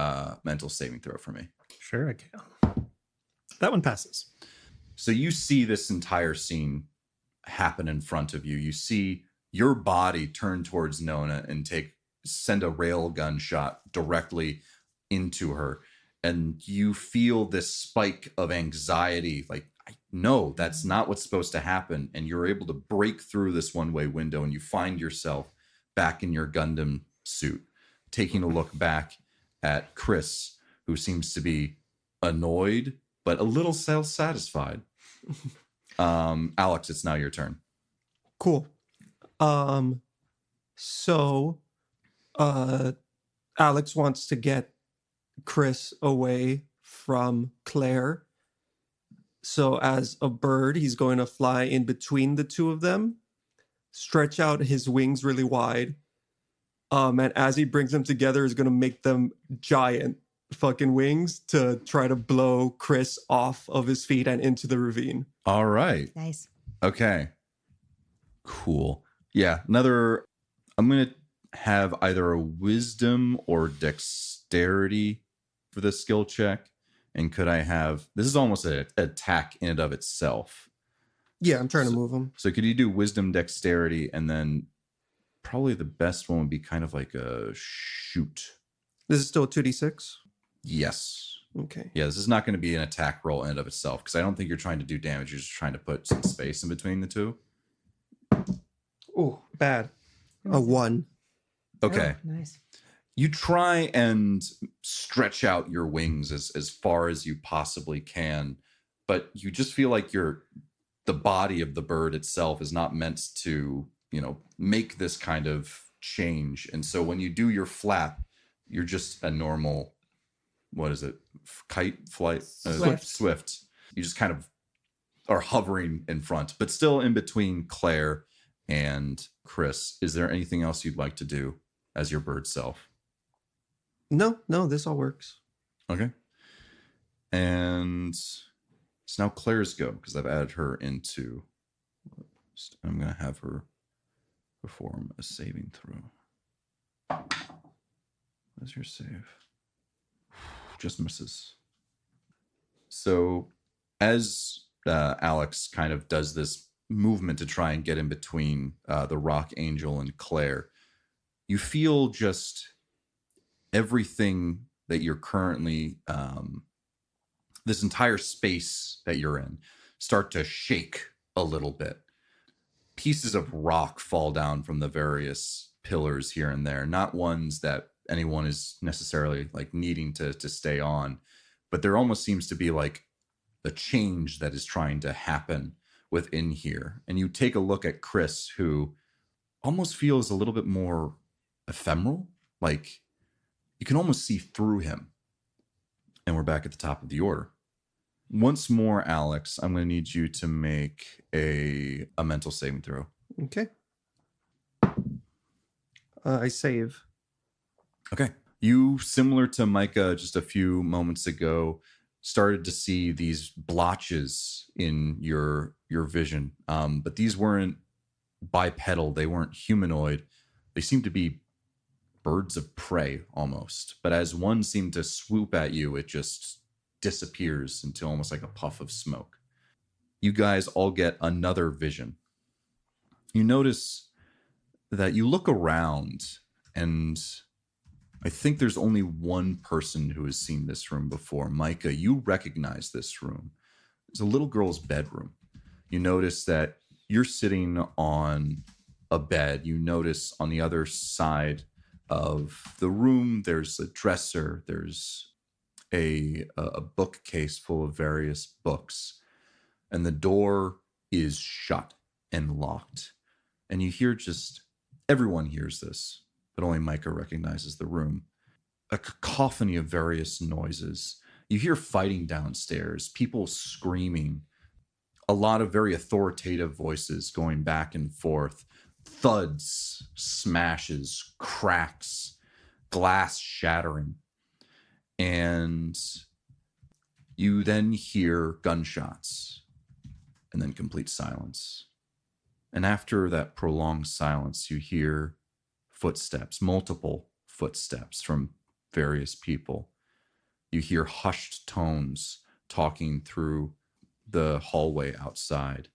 mental saving throw for me? Sure, I can. That one passes. So you see this entire scene happen in front of you. You see your body turn towards Nona and send a railgun shot directly into her. And you feel this spike of anxiety. Like, I know that's not what's supposed to happen. And you're able to break through this one-way window and you find yourself back in your Gundam suit, taking a look back at Chris, who seems to be annoyed, but a little self-satisfied. Alex, it's now your turn. Cool. So Alex wants to get Chris away from Claire. So as a bird, he's going to fly in between the two of them, stretch out his wings really wide. And as he brings them together, he's going to make them giant fucking wings to try to blow Chris off of his feet and into the ravine. All right. nice. Okay. Cool. Yeah. I'm going to have either a wisdom or dexterity for the skill check. And could I have, this is almost an attack in and of itself. Yeah, I'm trying to move him. So could you do wisdom, dexterity, and then probably the best one would be kind of like a shoot. This is still 2d6. Yes. Okay. Yeah, this is not going to be an attack roll in and of itself because I don't think you're trying to do damage. You're just trying to put some space in between the two. Oh, bad. A 1. Okay. Oh, nice. You try and stretch out your wings as far as you possibly can, but you just feel like the body of the bird itself is not meant to, make this kind of change. And so when you do your flap, you're just a normal, what is it? Kite flight? Swift. You just kind of are hovering in front, but still in between Claire and Chris. Is there anything else you'd like to do as your bird self? No, this all works. Okay. And it's now Claire's go because I've added her into. I'm going to have her perform a saving throw. What's your save? Just misses. So as Alex kind of does this movement to try and get in between the Rock Angel and Claire, you feel just everything that you're currently, this entire space that you're in, start to shake a little bit. Pieces of rock fall down from the various pillars here and there, not ones that anyone is necessarily like needing to stay on, but there almost seems to be like a change that is trying to happen within here. And you take a look at Chris, who almost feels a little bit more ephemeral, like you can almost see through him. And we're back at the top of the order. Once more, Alex, I'm going to need you to make a mental saving throw. Okay. I save. Okay. You, similar to Micah just a few moments ago, started to see these blotches in your vision. But these weren't bipedal. They weren't humanoid. They seemed to be birds of prey almost. But as one seemed to swoop at you, it just disappears into almost like a puff of smoke. You guys all get another vision. You notice that you look around and I think there's only one person who has seen this room before. Micah, you recognize this room. It's a little girl's bedroom. You notice that you're sitting on a bed. You notice on the other side of the room, there's a dresser. There's a bookcase full of various books. And the door is shut and locked. And you hear everyone hears this, but only Micah recognizes the room. A cacophony of various noises. You hear fighting downstairs, people screaming, a lot of very authoritative voices going back and forth, thuds, smashes, cracks, glass shattering. And you then hear gunshots and then complete silence. And after that prolonged silence, you hear footsteps, multiple footsteps from various people. You hear hushed tones talking through the hallway outside.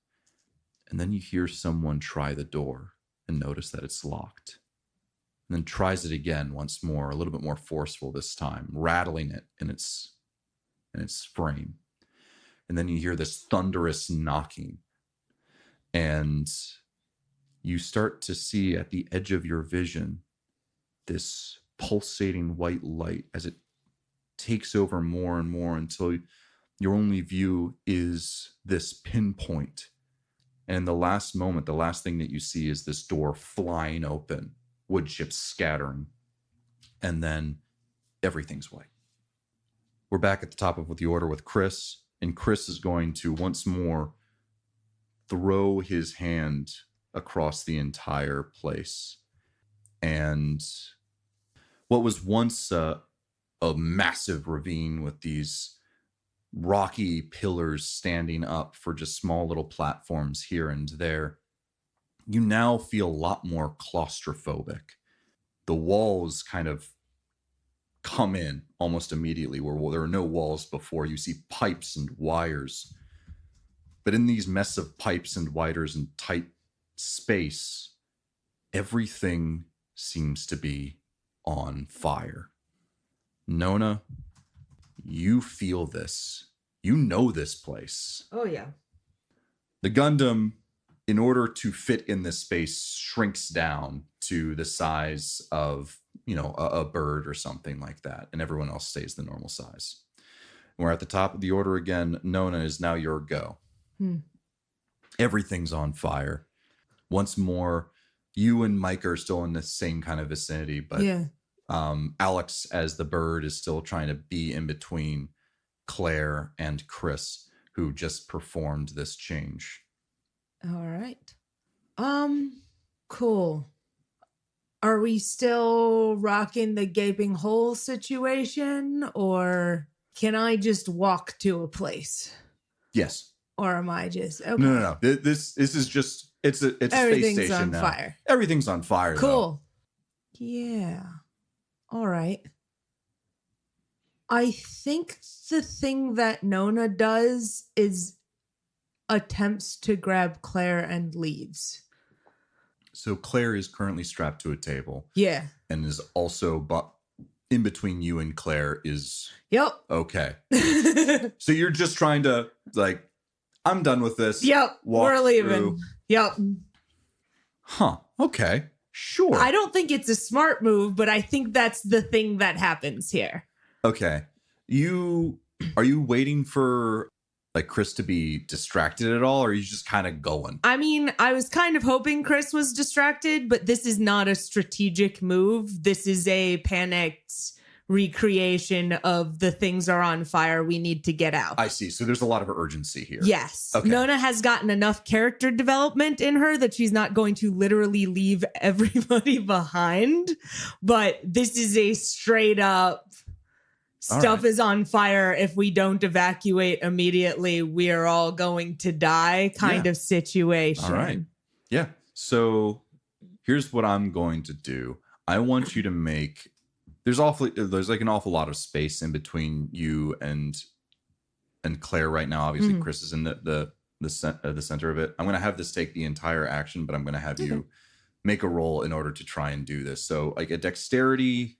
And then you hear someone try the door and notice that it's locked. And then tries it again once more, a little bit more forceful this time, rattling it in its frame. And then you hear this thunderous knocking. And you start to see at the edge of your vision this pulsating white light as it takes over more and more until your only view is this pinpoint. And in the last moment, the last thing that you see is this door flying open, wood chips scattering, and then everything's white. We're back at the top of the order with Chris, and Chris is going to once more throw his hand across the entire place. And what was once a massive ravine with these rocky pillars standing up for just small little platforms here and there, you now feel a lot more claustrophobic. The walls kind of come in almost immediately where there are no walls before. You see pipes and wires. But in these mess of pipes and wires and tight space, everything seems to be on fire. Nona, you feel this. You know this place. Oh, yeah. The Gundam, in order to fit in this space, shrinks down to the size of, a bird or something like that. And everyone else stays the normal size. We're at the top of the order again. Nona, is now your go. Everything's on fire. Once more, you and Mike are still in the same kind of vicinity, but Yeah. Alex, as the bird, is still trying to be in between Claire and Chris, who just performed this change. All right. Cool. Are we still rocking the gaping hole situation, or can I just walk to a place? Yes. Or am I just okay? No. This is just it's a space station on now. Fire. Everything's on fire. Cool. Yeah. All right. I think the thing that Nona does is attempts to grab Claire and leaves. So Claire is currently strapped to a table. Yeah. And is also in between you and Claire is... Yep. Okay. So you're just trying to, I'm done with this. Yep. We're leaving. Through. Yep. Huh. Okay. Sure. I don't think it's a smart move, but I think that's the thing that happens here. Okay. Are you waiting for Chris to be distracted at all, or are you just kind of going? I mean, I was kind of hoping Chris was distracted, but this is not a strategic move. This is a panicked recreation of the things are on fire. We need to get out. I see. So there's a lot of urgency here. Yes. Okay. Nona has gotten enough character development in her that she's not going to literally leave everybody behind. But this is a straight up stuff is on fire. If we don't evacuate immediately, we are all going to die kind of situation. All right. Yeah. So here's what I'm going to do. I want you to make... There's an awful lot of space in between you and Claire right now. Obviously, Chris is in the center of it. I'm going to have this take the entire action, but I'm going to have you make a roll in order to try and do this. So a dexterity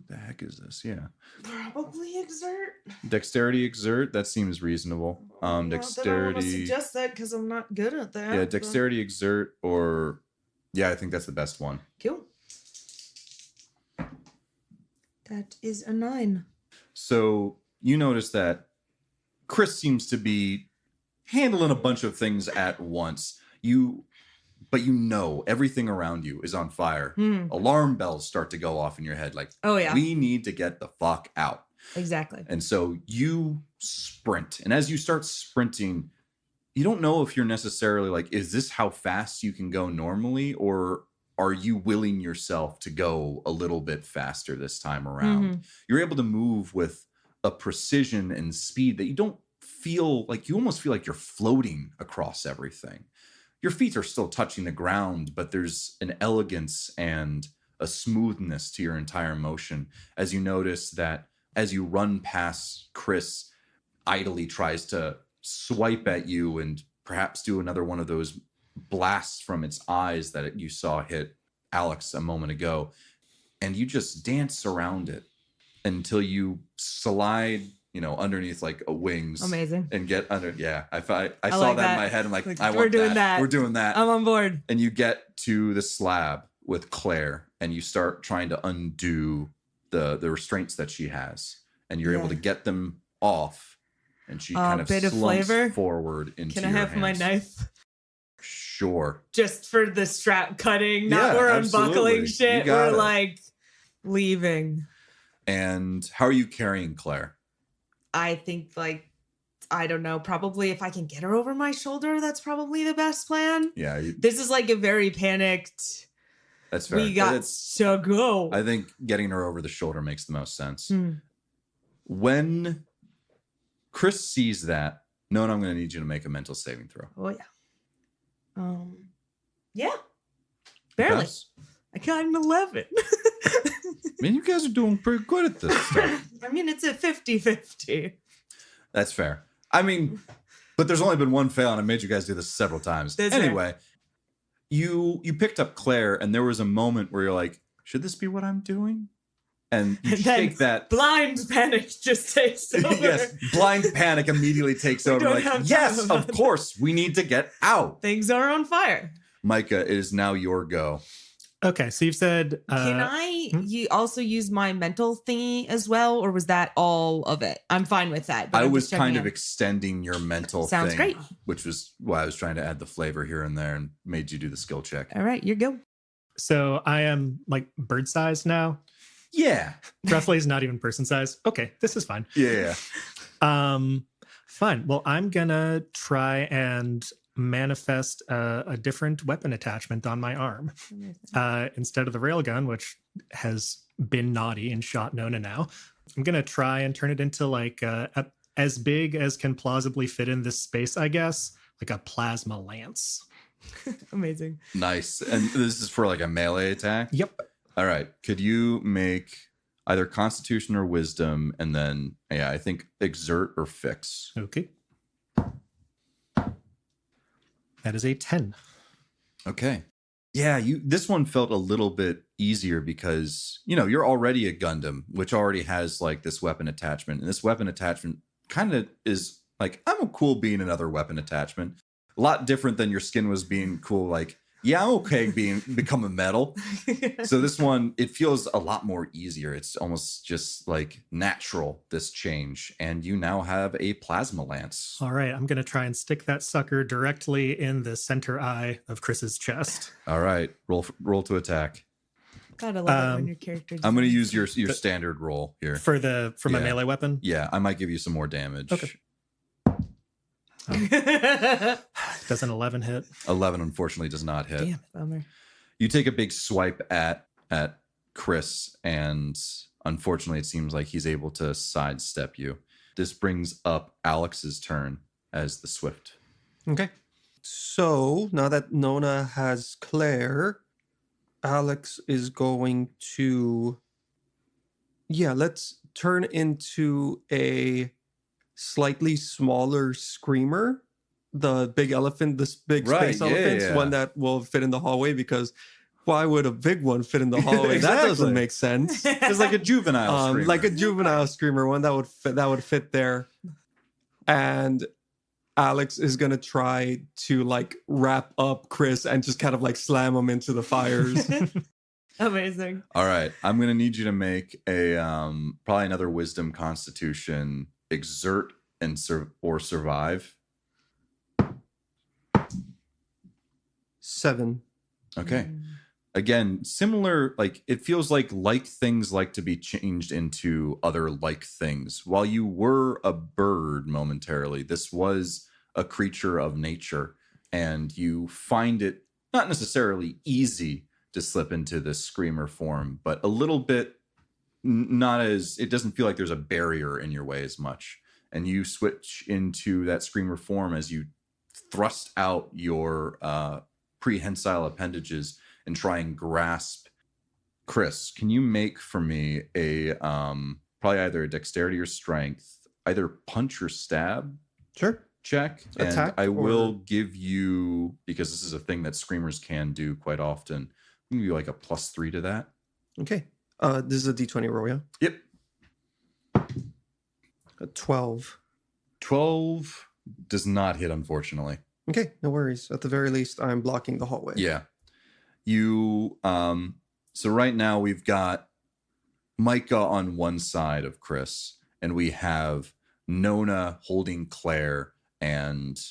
the heck is this? Yeah. Probably exert. Dexterity exert. That seems reasonable. Not that I want to Dexterity. suggest that because I'm not good at that. Yeah, but- dexterity exert or yeah, I think that's the best one. Cool. That is a 9. So you notice that Chris seems to be handling a bunch of things at once. But you know everything around you is on fire. Alarm bells start to go off in your head like, Oh, yeah. we need to get the fuck out. Exactly. And so you sprint. And as you start sprinting, you don't know if you're necessarily like, is this how fast you can go normally? Or are you willing yourself to go a little bit faster this time around? You're able to move with a precision and speed that you don't feel like, you almost feel like you're floating across everything. Your feet are still touching the ground, but there's an elegance and a smoothness to your entire motion as you notice that as you run past Chris, idly tries to swipe at you and perhaps do another one of those blasts from its eyes that you saw hit Alex a moment ago. And you just dance around it until you slide, underneath like a wings. Amazing. And get under. Yeah. I saw like that that. in my head. I'm like, I we're want doing that. We're doing that. I'm on board. And you get to the slab with Claire and you start trying to undo the restraints that she has. And you're able to get them off. And she kind of bit of slumps flavor forward into Can I your have my hands. knife? Sure. Just for the strap cutting. Not we're absolutely. unbuckling You shit. got We're it. like leaving. And how are you carrying Claire? I think I don't know, probably if I can get her over my shoulder, that's probably the best plan. Yeah, This is like a very panicked, that's fair. we got to go. I think getting her over the shoulder makes the most sense. Hmm. When Chris sees that, Nona, I'm going to need you to make a mental saving throw. Oh, yeah. Yeah. Barely. Pass? I got an 11. Man, you guys are doing pretty good at this stuff. I mean, it's a 50-50. That's fair. I mean, but there's only been one fail, and I made you guys do this several times. That's anyway, you picked up Claire, and there was a moment where you're like, should this be what I'm doing? And you And then shake that. Blind panic just takes over. Yes, blind panic immediately takes over. don't Like, have time yes, about of course, we need to get out. Things are on fire. Micah, it is now your go. Okay, so you've said Can I also use my mental thingy as well, or was that all of it? I'm fine with that. but I I'm was just checking kind of in. extending your mental Sounds thing, great. which was why I was trying to add the flavor here and there and made you do the skill check. All right, you go. so I am like bird sized now. Yeah. Roughly is not even person size. Okay, this is fine. Yeah. Fine. Well, I'm gonna try and manifest a different weapon attachment on my arm. Instead of the railgun, which has been naughty and shot Nona now, I'm gonna try and turn it into like as big as can plausibly fit in this space, I guess, like a plasma lance. Amazing. Nice. And this is for like a melee attack? Yep. All right. Could you make either Constitution or Wisdom and then, yeah, I think exert or fix? Okay. That is a 10. Okay. Yeah, this one felt a little bit easier because, you're already a Gundam, which already has like this weapon attachment. And this weapon attachment kind of is like, I'm cool being another weapon attachment. A lot different than your skin was being cool, like, yeah, I'm okay become a metal. So this one, it feels a lot more easier. It's almost just like natural, this change. And you now have a plasma lance. All right, I'm going to try and stick that sucker directly in the center eye of Chris's chest. All right, roll to attack. Gotta love it when your character. I'm going to use your standard roll here. For my melee weapon? Yeah, I might give you some more damage. Okay. Does an 11 hit? 11 unfortunately does not hit. Damn, bummer. You take a big swipe at Chris, and unfortunately, it seems like he's able to sidestep you. This brings up Alex's turn as the Swift. Okay. So now that Nona has Claire, Alex is going to, let's turn into a slightly smaller screamer. The big elephant, this big space elephant, one that will fit in the hallway, because why would a big one fit in the hallway? That Exactly. doesn't make sense. It's like a juvenile screamer. Like a juvenile screamer, one that would fit there. And Alex is gonna try to like wrap up Chris and just kind of like slam him into the fires. Amazing. All right, I'm gonna need you to make a probably another Wisdom Constitution exert and survive. 7. Okay. Again, similar, like it feels like things like to be changed into other like things. While you were a bird momentarily, this was a creature of nature, and you find it not necessarily easy to slip into this screamer form, but a little bit not as, it doesn't feel like there's a barrier in your way as much. And you switch into that screamer form as you thrust out your prehensile appendages and try and grasp Chris. Can you make for me a probably either a dexterity or strength, either punch or stab Sure. check? Attack and I will or- give you, because this is a thing that screamers can do quite often, I'm gonna give you like a +3 to that. Okay. This is a D20 roll, yeah? Yep. A 12. 12 does not hit, unfortunately. Okay, no worries. At the very least, I'm blocking the hallway. Yeah. You so right now we've got Micah on one side of Chris, and we have Nona holding Claire and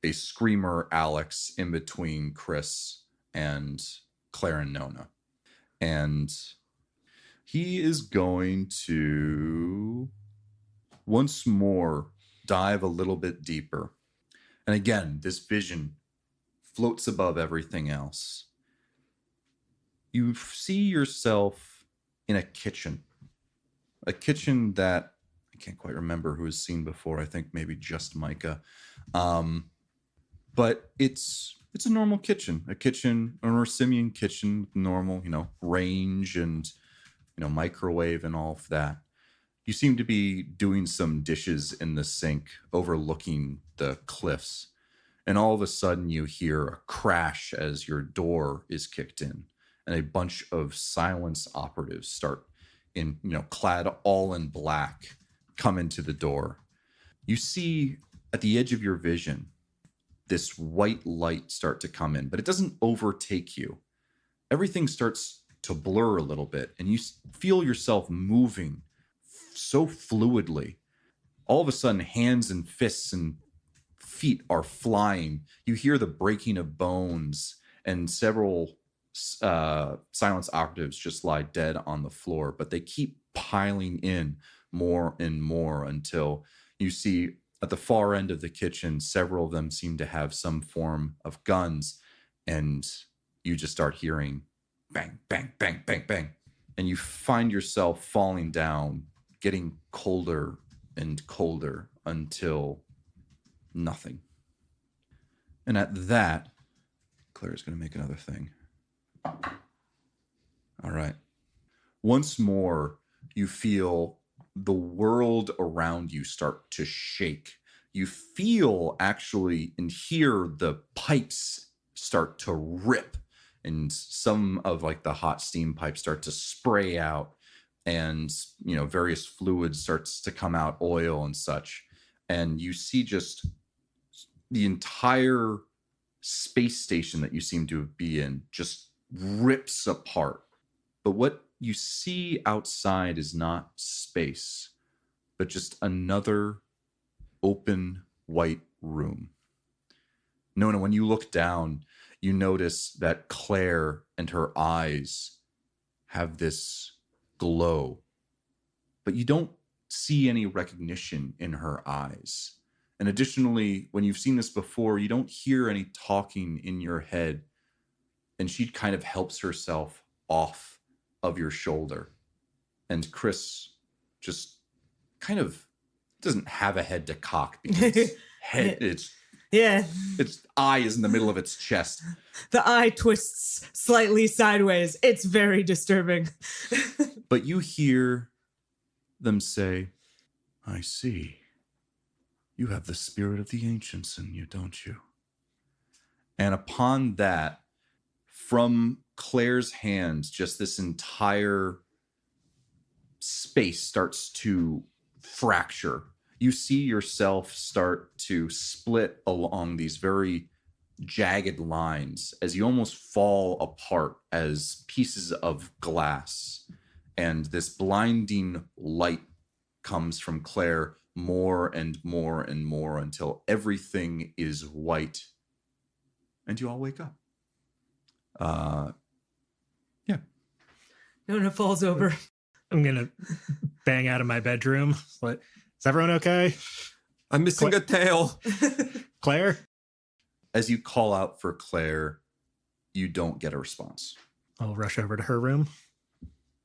a screamer Alex in between Chris and Claire and Nona. And he is going to once more dive a little bit deeper. And again, this vision floats above everything else. You see yourself in a kitchen that I can't quite remember who has seen before. I think maybe just Micah. But it's a normal kitchen, a Orsimian kitchen with normal, range and, microwave and all of that. You seem to be doing some dishes in the sink overlooking the cliffs. And all of a sudden you hear a crash as your door is kicked in, and a bunch of silence operatives start in, clad all in black, come into the door. You see at the edge of your vision this white light start to come in, but it doesn't overtake you. Everything starts to blur a little bit, and you feel yourself moving so fluidly. All of a sudden, hands and fists and feet are flying. You hear the breaking of bones, and several silence operatives just lie dead on the floor, but they keep piling in more and more until you see at the far end of the kitchen, several of them seem to have some form of guns, and you just start hearing bang, bang, bang, bang, bang. And you find yourself falling down, getting colder and colder until nothing. And at that, Claire's going to make another thing. All right. Once more, you feel the world around you start to shake. You feel actually and hear the pipes start to rip, and some of like the hot steam pipes start to spray out, and various fluids starts to come out, oil and such. And you see just the entire space station that you seem to be in just rips apart. But what you see outside is not space, but just another open white room. Nona, when you look down, you notice that Claire and her eyes have this glow, but you don't see any recognition in her eyes. And additionally, when you've seen this before, you don't hear any talking in your head, and she kind of helps herself off of your shoulder. And Chris just kind of doesn't have a head to cock because its eye is in the middle of its chest. The eye twists slightly sideways. It's very disturbing. But you hear them say, "I see. You have the spirit of the ancients in you, don't you?" And upon that, from Claire's hands, just this entire space starts to fracture. You see yourself start to split along these very jagged lines as you almost fall apart as pieces of glass. And this blinding light comes from Claire more and more and more until everything is white. And you all wake up. Yeah. Nona falls over. I'm going to bang out of my bedroom. What? Is everyone okay? I'm missing a tail. Claire? As you call out for Claire, you don't get a response. I'll rush over to her room.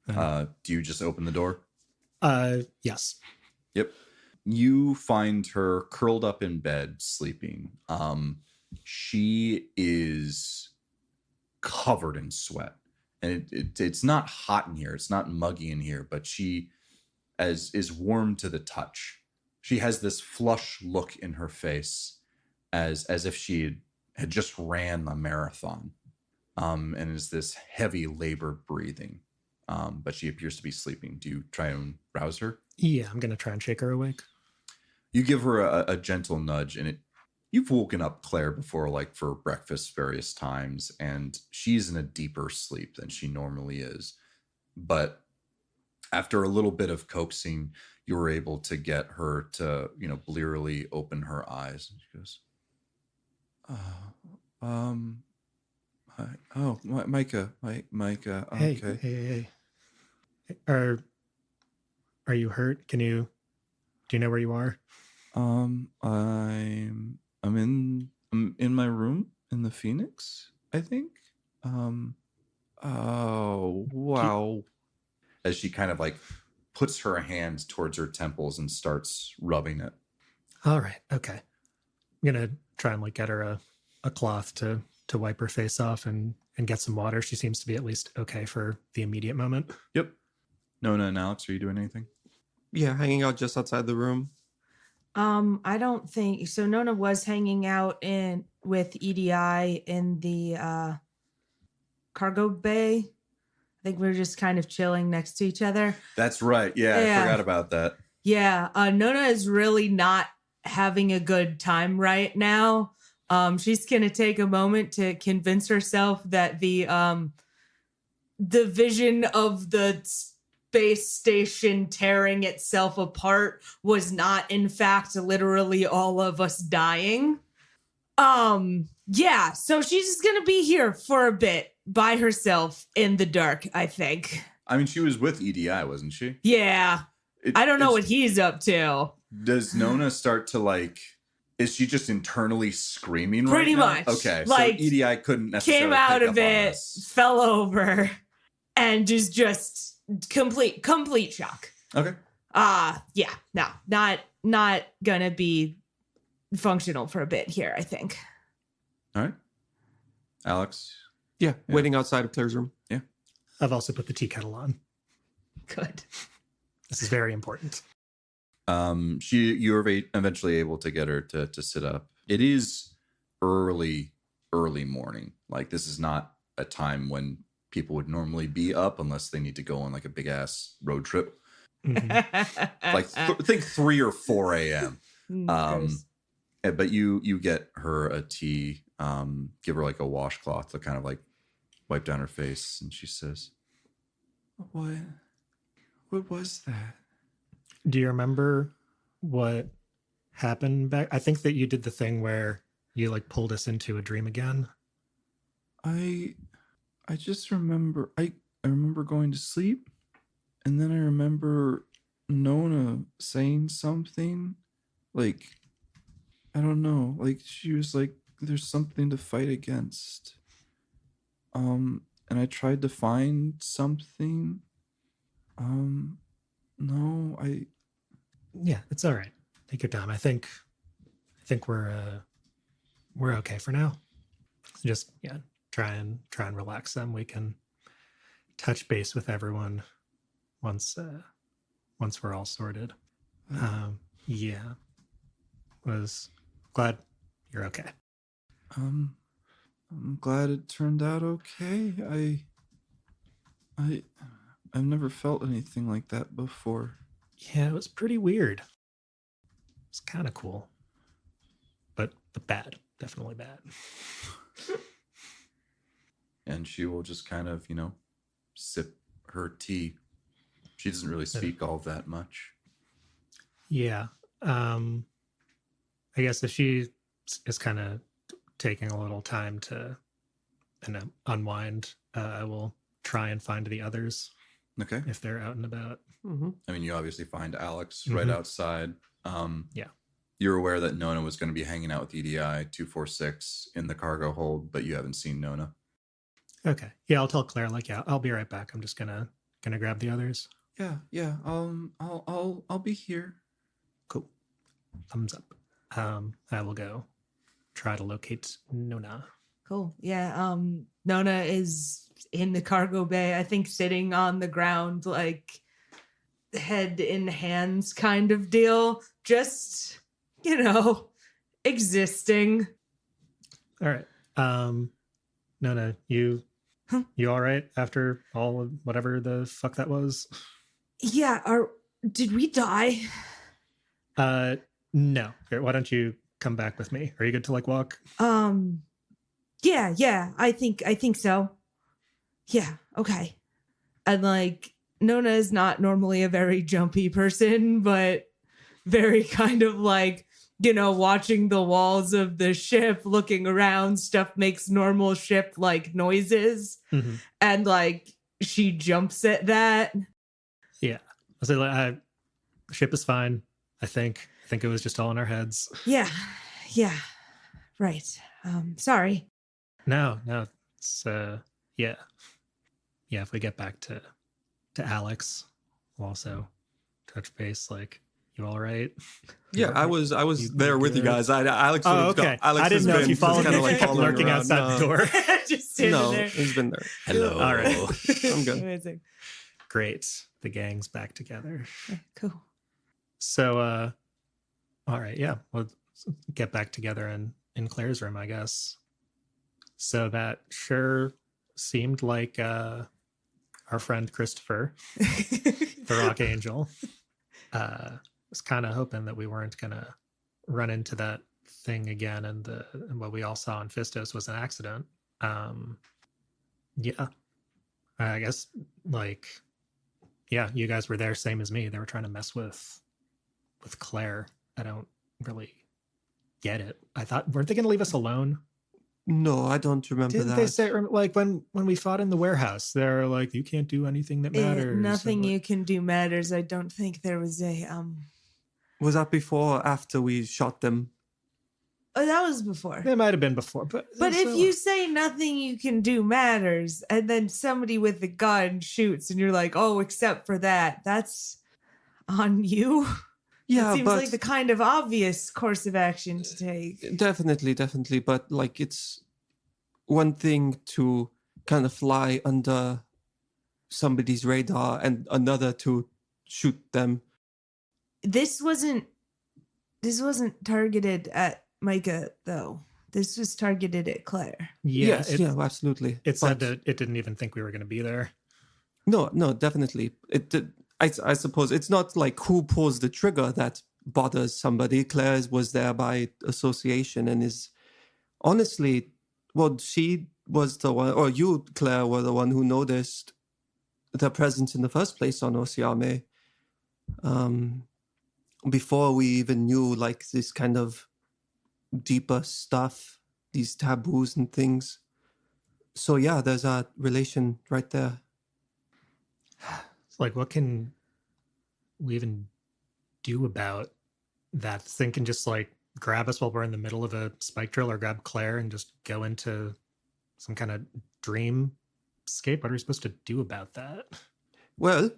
Do you just open the door? Yes. Yep. You find her curled up in bed, sleeping. She is covered in sweat. And it's not hot in here. It's not muggy in here, but she is warm to the touch. She has this flush look in her face as if she had just ran a marathon, and is this heavy labor breathing. But she appears to be sleeping. Do you try and rouse her? Yeah, I'm going to try and shake her awake. You give her a gentle nudge, and you've woken up Claire before, like for breakfast various times, and she's in a deeper sleep than she normally is. But after a little bit of coaxing, you were able to get her to, blearily open her eyes. And she goes, Micah, Micah. Okay. Hey. Are you hurt? Do you know where you are? I'm in my room in the Phoenix, I think. Oh, wow. As she kind of like puts her hands towards her temples and starts rubbing it. All right. Okay. I'm going to try and get her a cloth to wipe her face off and get some water. She seems to be at least okay for the immediate moment. Yep. Nona and Alex, are you doing anything? Yeah, hanging out just outside the room. I don't think so. Nona was hanging out with EDI in the cargo bay. I think we were just kind of chilling next to each other. That's right. Yeah, I forgot about that. Yeah, Nona is really not having a good time right now. She's gonna take a moment to convince herself that the vision of the space station tearing itself apart was not, in fact, literally all of us dying. Yeah, so she's just gonna be here for a bit by herself in the dark, I think. I mean, she was with EDI, wasn't she? Yeah. I don't know what he's up to. Does Nona start to is she just internally screaming Pretty right now? much. Okay, so EDI couldn't necessarily came out pick of up on it, this. fell over, and just complete shock. Okay. Yeah, no, not gonna be functional for a bit here, I think. All right. Alex? Yeah, waiting outside of Claire's room. Yeah. I've also put the tea kettle on. Good. This is very important. You were eventually able to get her to sit up. It is early morning. This is not a time when people would normally be up unless they need to go on a big ass road trip. Mm-hmm. Think 3 or 4 a.m. But you get her a tea, give her a washcloth to kind of wipe down her face, and she says, What was that? Do you remember what happened back? I think that you did the thing where you pulled us into a dream again. I just remember I remember going to sleep, and then I remember Nona saying something I don't know, she was there's something to fight against. And I tried to find something. Yeah, it's all right. Take your time. I think we're okay for now. Just try and relax them. We can touch base with everyone once we're all sorted. Was glad you're okay. I'm glad it turned out okay. I've never felt anything like that before. Yeah, it was pretty weird. It's kind of cool, but bad, definitely bad. And she will just kind of, sip her tea. She doesn't really speak all that much. Yeah. I guess if she is kind of taking a little time to unwind, I will try and find the others Okay. if they're out and about. Mm-hmm. I mean, you obviously find Alex right outside. Yeah. You're aware that Nona was going to be hanging out with EDI 246 in the cargo hold, but you haven't seen Nona. Okay. Yeah, I'll tell Claire, like, yeah, I'll be right back. I'm just gonna grab the others. Yeah. I'll be here. Cool. Thumbs up. I will go try to locate Nona. Cool. Yeah. Nona is in the cargo bay, I think sitting on the ground, like head in hands kind of deal. Just, existing. All right. Nona, you all right after all of whatever the fuck that was? Yeah. Did we die? No. Here, why don't you come back with me? Are you good to like walk? Yeah. I think so. Yeah. Okay. And like, Nona is not normally a very jumpy person, but very kind of like, watching the walls of the ship, looking around, stuff makes normal ship like noises. Mm-hmm. And like, she jumps at that. Yeah. I say like, the ship is fine. I think it was just all in our heads. Yeah. Right. Sorry. No. It's yeah. If we get back to Alex, we'll also touch base. Like, you all right? Yeah, I was there with you guys. Alex. Oh, okay. Alex I didn't know if you followed kind me. of like Kept following lurking around. outside the door. Just sitting No, there. he's been there. Hello. All right. I'm good. Amazing. Great. The gang's back together. Yeah, cool. So, all right. Yeah, we'll get back together in Claire's room, I guess. So that sure seemed like our friend Christopher, the Rock Angel. Was kind of hoping that we weren't gonna run into that thing again, and what we all saw in Fistos was an accident. Yeah, I guess like, yeah, you guys were there, same as me. They were trying to mess with Claire. I don't really get it. I thought, weren't they gonna leave us alone? No, I don't remember Didn't that. they say, like, when we fought in the warehouse, they're like, you can't do anything that matters. Nothing And, you can do matters. I don't think there was a Was that before or after we shot them? Oh, that was before. it might have been before, but If you say nothing you can do matters, and then somebody with a gun shoots, and you're like, oh, except for that, that's on you. Yeah, it seems but like the kind of obvious course of action to take. definitely. But like, it's one thing to kind of fly under somebody's radar, and another to shoot them. This wasn't targeted at Micah, though. This was targeted at Claire. yeah, Yes, yeah, absolutely. it said But- that it didn't even think we were going to be there. No, definitely. I suppose it's not like who pulls the trigger that bothers somebody. Claire was there by association and is honestly, well, she was the one, or you, Claire, were the one who noticed their presence in the first place on Osiame. Before we even knew like this kind of deeper stuff, these taboos and things. So yeah, there's a relation right there. It's like, what can we even do about that? This thing can just like grab us while we're in the middle of a spike drill, or grab Claire and just go into some kind of dreamscape. What are we supposed to do about that? Well,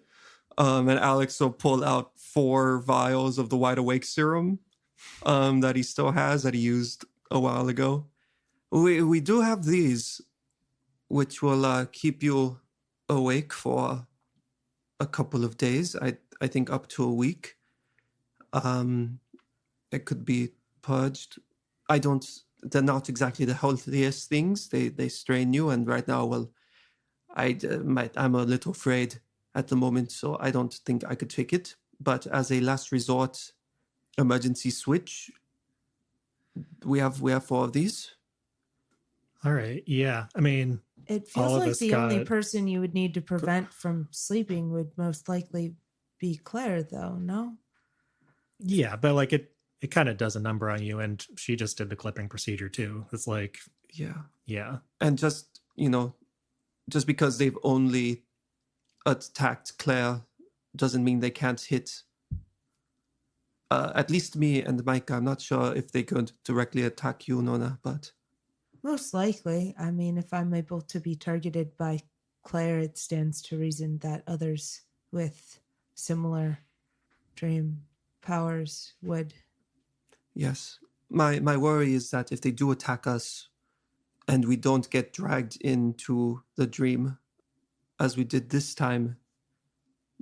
and Alex will pull out 4 vials of the wide awake serum that he still has, that he used a while ago. We do have these, which will keep you awake for a couple of days. I think up to a week. It could be purged. I don't they're not exactly the healthiest things. They strain you, and right now, well, I'm a little afraid at the moment, so I don't think I could take it. But as a last resort emergency switch, we have 4 of these. All right. Yeah. I mean, It all feels of like us the only got- person you would need to prevent from sleeping would most likely be Claire, though, no? yeah, but like it kind of does a number on you, and she just did the clipping procedure too. It's like, Yeah. yeah. And just, just because they've only attacked Claire doesn't mean they can't hit at least me and Mike. I'm not sure if they could directly attack you, Nona, but Most likely. I mean, if I'm able to be targeted by Claire, it stands to reason that others with similar dream powers would. yes. My worry is that if they do attack us and we don't get dragged into the dream as we did this time,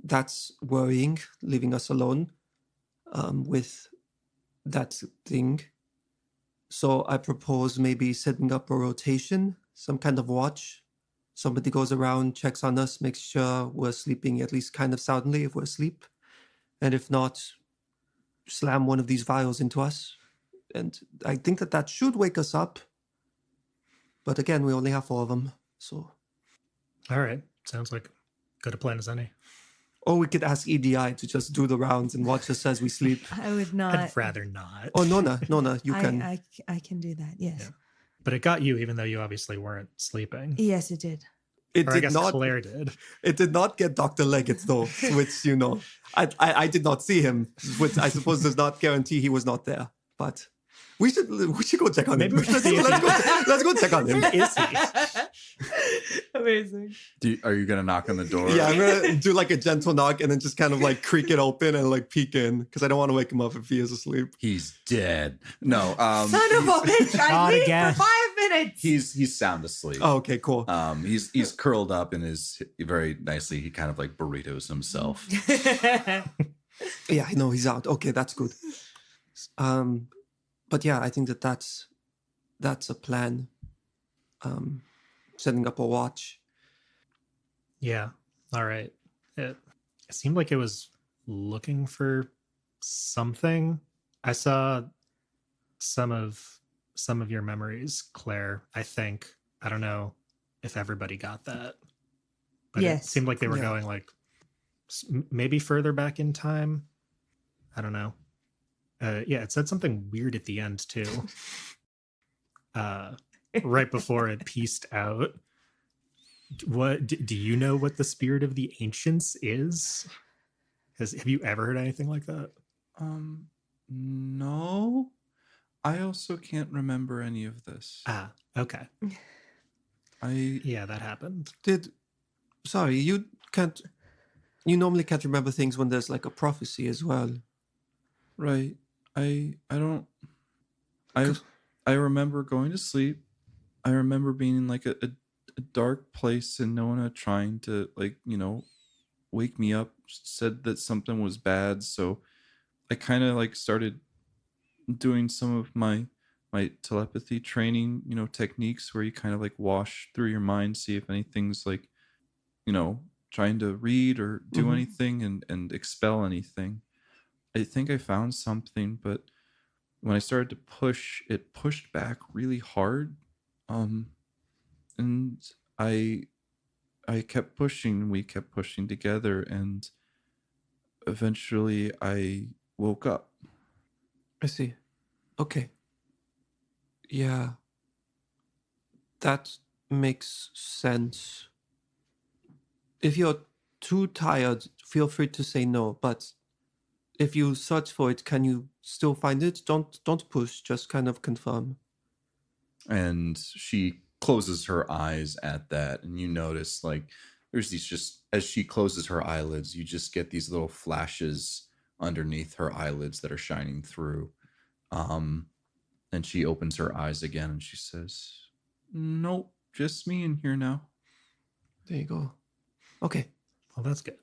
that's worrying, leaving us alone with that thing. So I propose maybe setting up a rotation, some kind of watch. Somebody goes around, checks on us, makes sure we're sleeping at least kind of soundly if we're asleep. And if not, slam one of these vials into us. And I think that should wake us up. But again, we only have 4 of them. So, All right. Sounds like good a plan as any. or we could ask EDI to just do the rounds and watch us as we sleep. I would not. I'd rather not. Oh, Nona, you can. I can do that, yes. Yeah. But it got you, even though you obviously weren't sleeping. Yes, it did. It Or I did guess not. Claire did. It did not get Dr. Leggett though, which I did not see him, which I suppose does not guarantee he was not there. But we should go check on Maybe him. we should see if Let's go check on him. Where is he? Amazing. Are you gonna knock on the door? Yeah, I'm gonna do like a gentle knock and then just kind of like creak it open and like peek in because I don't want to wake him up if he is asleep. He's dead. No. Son of a bitch! I Not leave again. for 5 minutes. He's sound asleep. Oh, okay, cool. He's curled up in his very nicely. He kind of like burritos himself. Yeah, I know he's out. Okay, that's good. But yeah, I think that's a plan. Setting up a watch. Yeah. All right. It seemed like it was looking for something. I saw some of your memories, Claire, I think. I don't know if everybody got that. But Yes. it seemed like they were Yeah. going like maybe further back in time. I don't know. Yeah, it said something weird at the end too. Right before it pieced out. What do you know what the spirit of the ancients is? Have you ever heard anything like that? No. I also can't remember any of this. Ah, okay. Yeah, that happened. Sorry, you normally can't remember things when there's like a prophecy as well. Right. I remember going to sleep. I remember being in like a dark place and Nona trying to wake me up, said that something was bad. So I kind of like started doing some of my telepathy training, techniques where you kind of like wash through your mind, see if anything's like, trying to read or do anything and expel anything. I think I found something, but when I started to push, it pushed back really hard. And I kept pushing, we kept pushing together, and eventually I woke up. I see. Okay. Yeah. That makes sense. If you're too tired, feel free to say no, but if you search for it, can you still find it? Don't push, just kind of confirm. And she closes her eyes at that, and you notice like there's these, just as she closes her eyelids, you just get these little flashes underneath her eyelids that are shining through. And she opens her eyes again and she says, "Nope, just me in here now." There you go. Okay. Well, that's good.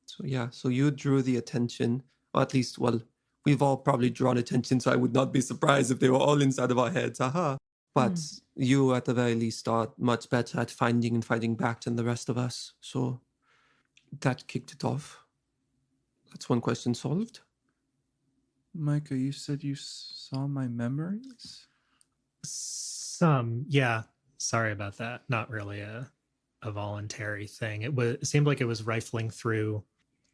So yeah, so you drew the attention, or at least, well, we've all probably drawn attention, so I would not be surprised if they were all inside of our heads. Aha. But you, at the very least, are much better at finding and fighting back than the rest of us. So that kicked it off. That's one question solved. Micah, you said you saw my memories? Some, yeah. Sorry about that. Not really a voluntary thing. It seemed like it was rifling through,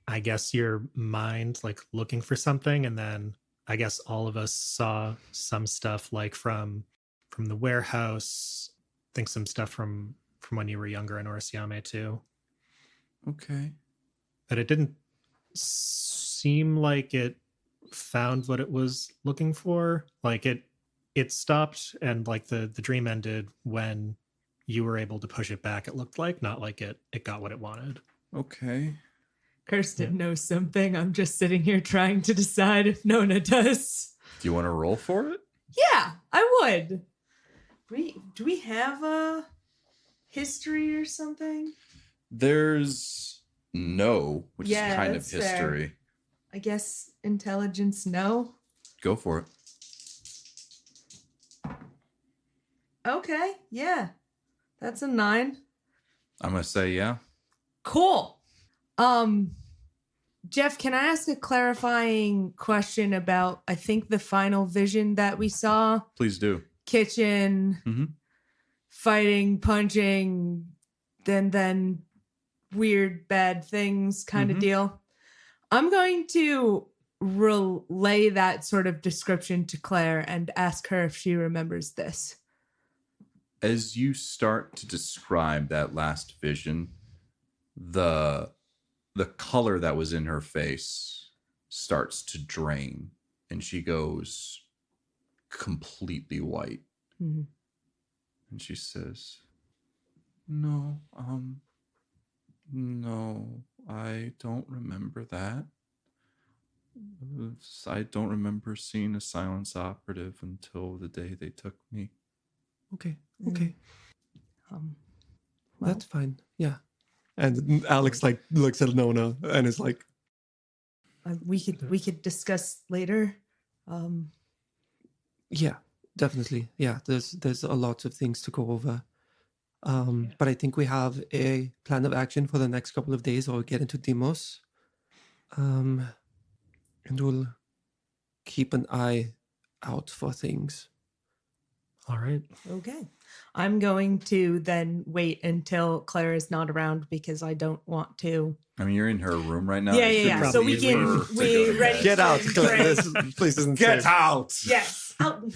I guess, your mind, like looking for something, and then I guess all of us saw some stuff like from the warehouse. I think some stuff from when you were younger in Orisiame too. Okay. But it didn't seem like it found what it was looking for. Like it stopped, and like the dream ended when you were able to push it back, it looked like, not like it got what it wanted. Okay. Kirsten knows something. I'm just sitting here trying to decide if Nona does. Do you want to roll for it? Yeah, I would. Do we have a history or something? There's no, which is kind of that's fair. history. I guess intelligence, no. Go for it. Okay, yeah. That's a 9. I'm going to say yeah. Cool. Jeff, can I ask a clarifying question about, I think, the final vision that we saw? Please do. Kitchen, fighting, punching, then weird, bad things kind of deal. I'm going to relay that sort of description to Claire and ask her if she remembers this. As you start to describe that last vision, the color that was in her face starts to drain, and she goes completely white. And she says, no, I don't remember that. I don't remember seeing a silence operative until the day they took me. Okay. Well, That's fine. Yeah. And Alex like looks at Nona and is like, we could discuss later. yeah, definitely. Yeah, there's a lot of things to go over. But I think we have a plan of action for the next couple of days, or get into Demos. And we'll keep an eye out for things. All right. Okay. I'm going to then wait until Claire is not around because I don't want to. I mean, you're in her room right now. Yeah, It should yeah. probably So we be can her to we go to ready. bed. Get out! Great. This place isn't safe. out! Yes. Oh,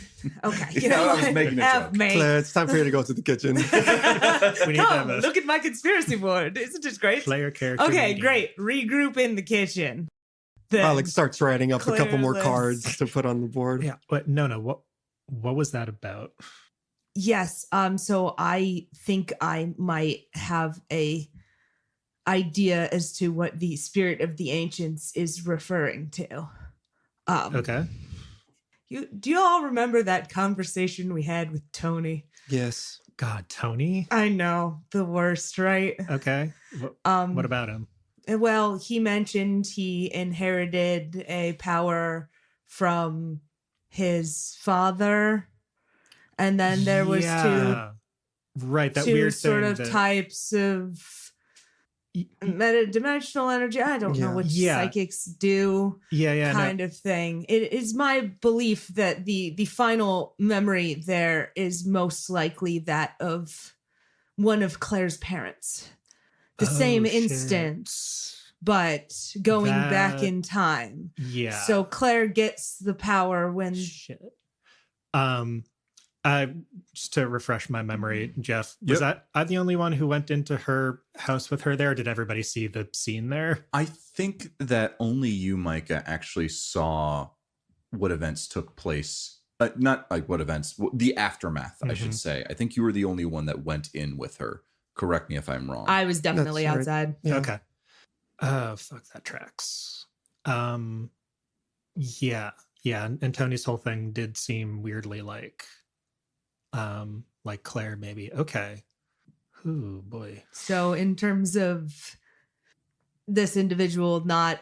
okay. You Yeah, know I was what? making a Have joke. me. Claire, it's time for you to go to the kitchen. We need to have Come, a look at my conspiracy board. Isn't it great? player character. Okay, meeting. great. Regroup in the kitchen. Then Alex starts writing up a couple more Claire cards to put on the board. Yeah, but no. What was that about? Yes. So I think I might have a idea as to what the spirit of the ancients is referring to. Okay. Do you all remember that conversation we had with Tony? Yes. God, Tony. I know, the worst, right? Okay. What about him? Well, he mentioned he inherited a power from his father, and then there was right, that two weird sort thing of that, types of metadimensional energy. I don't know what psychics do. Kind of thing. It is my belief that the final memory there is most likely that of one of Claire's parents. The same instance, but going back in time. Yeah. So Claire gets the power when just to refresh my memory, Jeff, was I the only one who went into her house with her there? Or did everybody see the scene there? I think that only you, Micah, actually saw what events took place. Not like what events, the aftermath, I should say. I think you were the only one that went in with her. Correct me if I'm wrong. I was definitely That's right. outside. Yeah. Okay. Fuck, that tracks. Yeah. And Tony's whole thing did seem weirdly like Claire maybe. Okay. Ooh, boy. So in terms of this individual not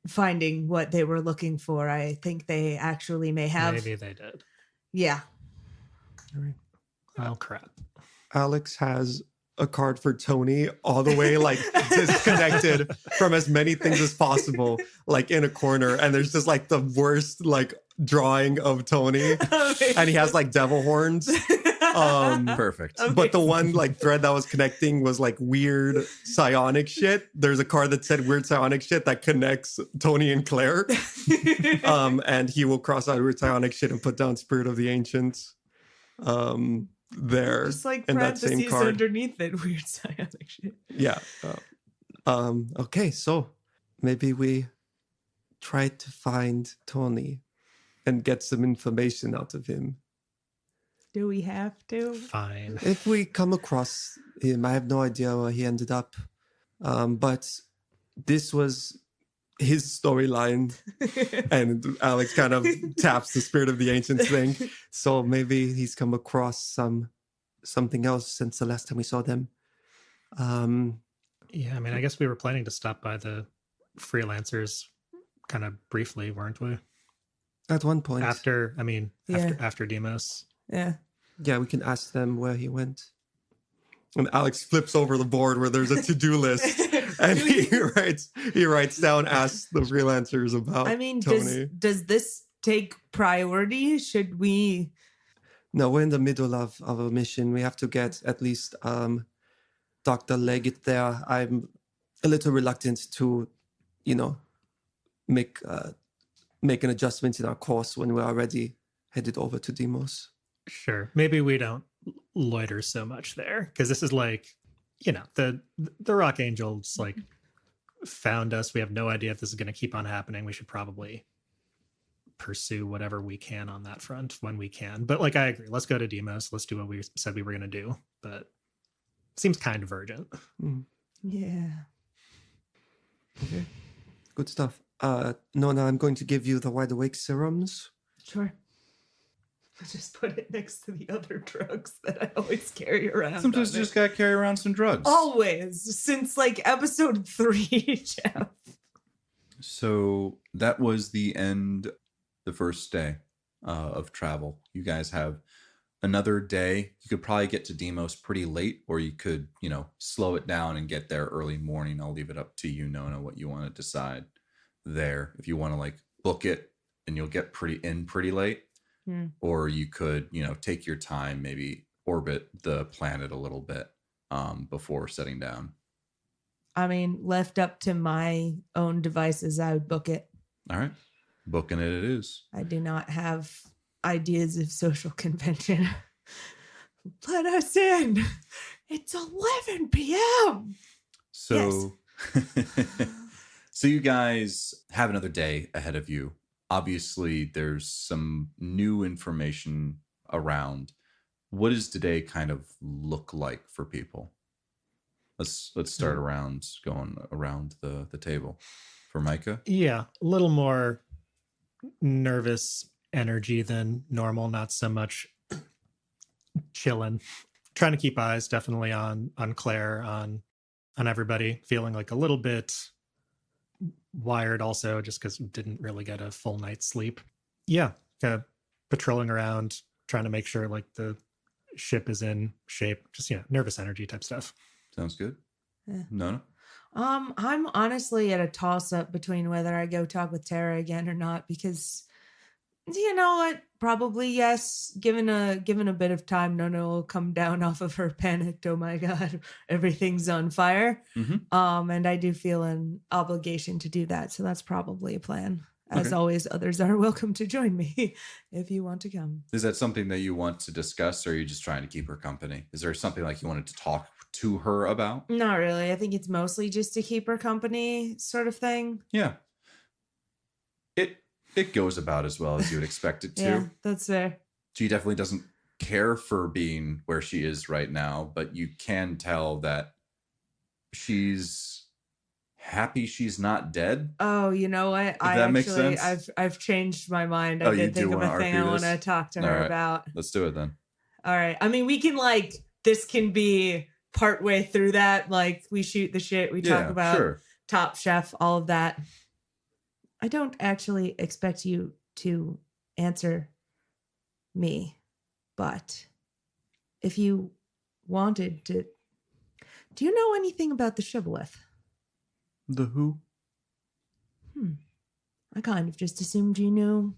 finding what they were looking for. I think they actually may have. Maybe they did. Yeah. All right. Oh, crap. Alex has a card for Tony all the way like disconnected from as many things as possible, like in a corner. And there's just like the worst like drawing of Tony. And he has like devil horns. Perfect. But the one like thread that was connecting was like weird psionic shit. There's a card that said weird psionic shit that connects Tony and Claire. And he will cross out weird psionic shit and put down Spirit of the Ancients. There. Just like in that same parentheses card. underneath it. Weird psionic shit. Yeah. Okay, so maybe we try to find Tony and get some information out of him. Do we have to? Fine. If we come across him, I have no idea where he ended up. But this was his storyline. And Alex kind of taps the Spirit of the Ancients thing. So maybe he's come across something else since the last time we saw them. Yeah, I mean, I guess we were planning to stop by the freelancers kind of briefly, weren't we? At one point. After Demos. Yeah. Yeah, we can ask them where he went. And Alex flips over the board where there's a to-do list. And he writes down, asks the freelancers about Tony. Does this take priority? Should we? No, we're in the middle of a mission. We have to get at least Dr. Leggett there. I'm a little reluctant to, make an adjustment in our course when we're already headed over to Demos. Sure. Maybe we don't loiter so much there, because this is like, the Rock Angels like found us. We have no idea if this is going to keep on happening. We should probably pursue whatever we can on that front when we can. But like, I agree. Let's go to Demos. Let's do what we said we were going to do. But it seems kind of urgent. Yeah. Okay. Good stuff. Nona, I'm going to give you the wide awake serums. Sure. I'll just put it next to the other drugs that I always carry around. Sometimes you just gotta carry around some drugs. Always. Since like episode 3, Jeff. So that was the end, the first day of travel. You guys have another day. You could probably get to Demos pretty late, or you could, slow it down and get there early morning. I'll leave it up to you, Nona, what you want to decide there. If you want to like book it and you'll get pretty late. Or you could, take your time, maybe orbit the planet a little bit before setting down. I mean, left up to my own devices, I would book it. All right. Booking it is. I do not have ideas of social convention. Let us in. It's 11 p.m. So, yes. So you guys have another day ahead of you. Obviously, there's some new information around. What does today kind of look like for people? Let's start going around the table. For Micah? Yeah, a little more nervous energy than normal. Not so much chilling. Trying to keep eyes definitely on Claire, on everybody. Feeling like a little bit wired also, just because didn't really get a full night's sleep. Yeah, kind of patrolling around, trying to make sure like the ship is in shape. Just nervous energy type stuff. Sounds good. Yeah. No. I'm honestly at a toss up between whether I go talk with Tara again or not, because you know what? Probably yes. Given a bit of time, Nona will come down off of her panicked, oh my God, everything's on fire. Mm-hmm. And I do feel an obligation to do that. So that's probably a plan. As Okay. always, others are welcome to join me if you want to come. Is that something that you want to discuss, or are you just trying to keep her company? Is there something like you wanted to talk to her about? Not really. I think it's mostly just to keep her company sort of thing. Yeah. It goes about as well as you would expect it to. Yeah, that's fair. She definitely doesn't care for being where she is right now, but you can tell that she's happy she's not dead. Oh, you know what? That makes sense? I've changed my mind. Oh, I you did think do of a wanna thing I RP want to this? talk to All her right. about. Let's do it then. All right. I mean, we can this can be partway through that. Like we shoot the shit. We talk about sure. Top Chef, all of that. I don't actually expect you to answer me, but if you wanted to, do you know anything about the Shibboleth? The who? I kind of just assumed you knew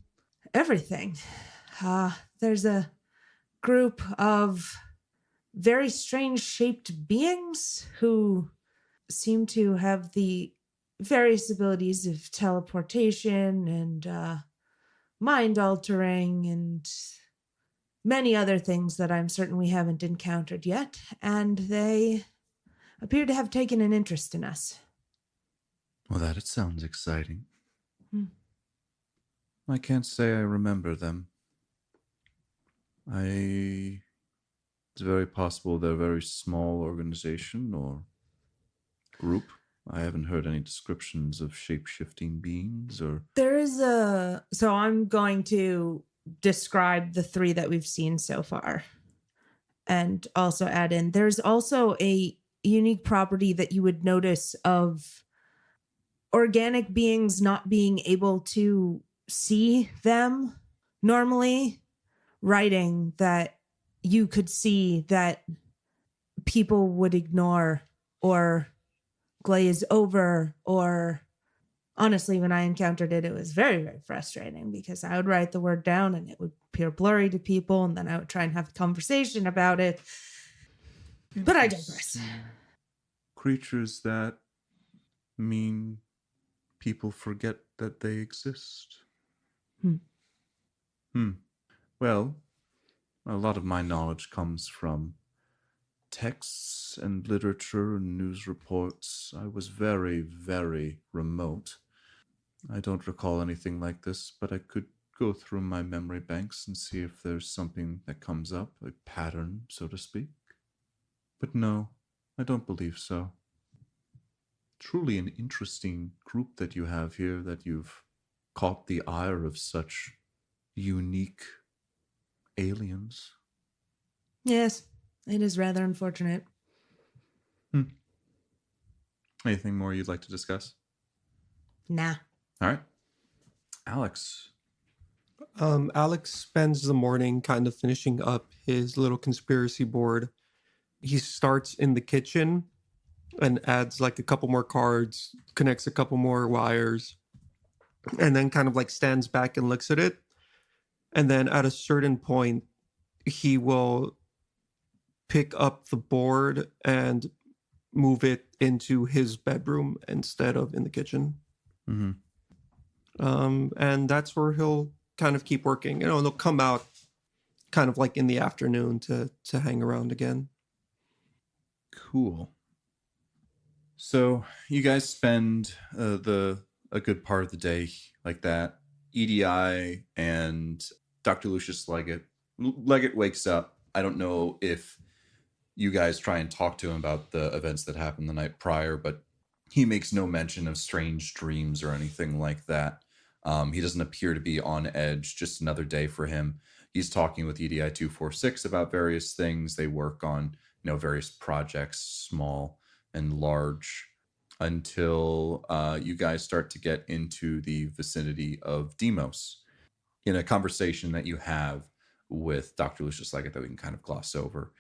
everything. There's a group of very strange shaped beings who seem to have the various abilities of teleportation and mind altering and many other things that I'm certain we haven't encountered yet. And they appear to have taken an interest in us. Well, that it sounds exciting. I can't say I remember them. It's very possible they're a very small organization or group. I haven't heard any descriptions of shape-shifting beings or... So I'm going to describe the 3 that we've seen so far and also add in, there's also a unique property that you would notice of organic beings not being able to see them normally, writing that you could see that people would ignore or glaze over, or honestly, when I encountered it, it was very, very frustrating because I would write the word down and it would appear blurry to people, and then I would try and have a conversation about it. But I digress. Creatures that mean people forget that they exist. Well, a lot of my knowledge comes from texts and literature and news reports. I was very, very remote. I don't recall anything like this, but I could go through my memory banks and see if there's something that comes up, a pattern, so to speak. But no, I don't believe so. Truly an interesting group that you have here, that you've caught the ire of such unique aliens. Yes, it is rather unfortunate. Anything more you'd like to discuss? Nah. All right. Alex. Alex spends the morning kind of finishing up his little conspiracy board. He starts in the kitchen and adds like a couple more cards, connects a couple more wires, and then kind of like stands back and looks at it. And then at a certain point, he will pick up the board and move it into his bedroom instead of in the kitchen. And that's where he'll kind of keep working. And they'll come out kind of like in the afternoon to hang around again. Cool. So you guys spend a good part of the day like that. EDI and Dr. Lucius Leggett wakes up. I don't know if you guys try and talk to him about the events that happened the night prior, but he makes no mention of strange dreams or anything like that. He doesn't appear to be on edge, just another day for him. He's talking with EDI 246 about various things. They work on, various projects, small and large, until you guys start to get into the vicinity of Deimos. In a conversation that you have with Dr. Lucius Leggett that we can kind of gloss over,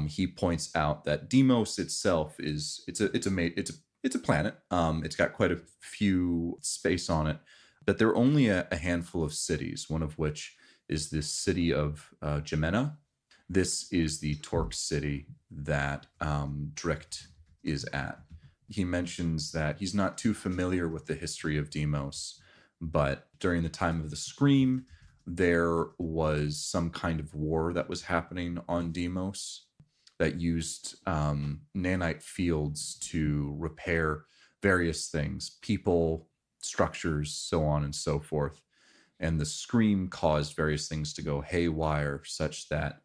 he points out that Deimos itself it's a planet. It's got quite a few space on it, but there are only a handful of cities, one of which is this city of Jemena. This is the Torque city that Dricht is at. He mentions that he's not too familiar with the history of Deimos, but during the time of the Scream, there was some kind of war that was happening on Deimos that used nanite fields to repair various things, people, structures, so on and so forth. And the Scream caused various things to go haywire, such that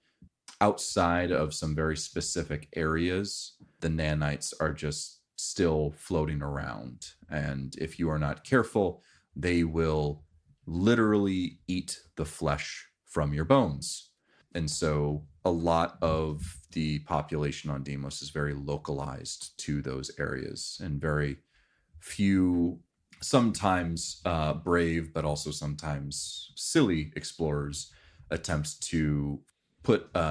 outside of some very specific areas, the nanites are just still floating around. And if you are not careful, they will literally eat the flesh from your bones. And so a lot of the population on Deimos is very localized to those areas, and very few sometimes brave, but also sometimes silly explorers attempt to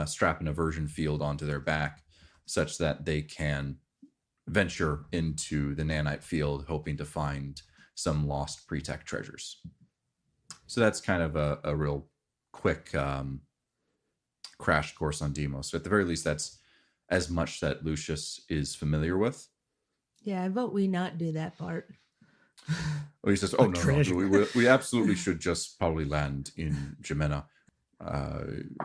strap an aversion field onto their back such that they can venture into the nanite field hoping to find some lost pre-tech treasures. So that's kind of a real quick crash course on Demos. So at the very least, that's as much that Lucius is familiar with. Yeah, I vote we not do that part. Oh, he says, no, we absolutely should just probably land in Jimena.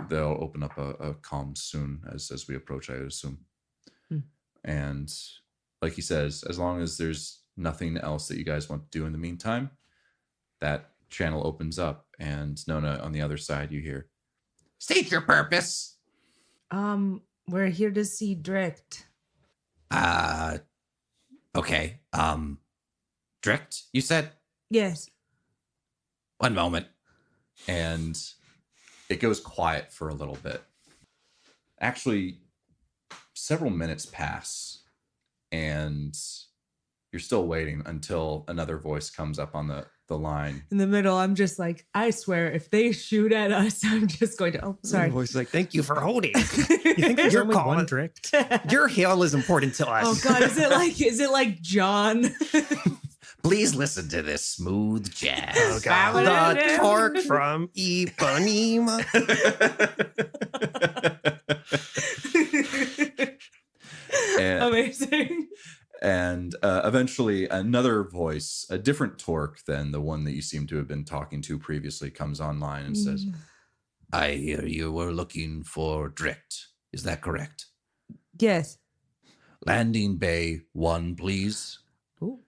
They'll open up a comm soon as we approach, I assume. And like he says, as long as there's nothing else that you guys want to do in the meantime, that channel opens up, and Nona, on the other side, you hear, "State your purpose." We're here to see Drift. Okay. Drift, you said? Yes. One moment. And it goes quiet for a little bit. Actually, several minutes pass, and you're still waiting until another voice comes up on the line. In the middle, I'm just like, I swear, if they shoot at us, I'm just going to. Oh, sorry. Voice like, thank you for holding. You think there's Your only call. one Drift? Your hail is important to us. Oh God, is it like John? Please listen to this smooth jazz. Oh, God. The torque from Ipanema. Amazing. And eventually another voice, a different Torque than the one that you seem to have been talking to previously, comes online and says, I hear you were looking for Drift. Is that correct? Yes. Landing Bay 1, please. Ooh,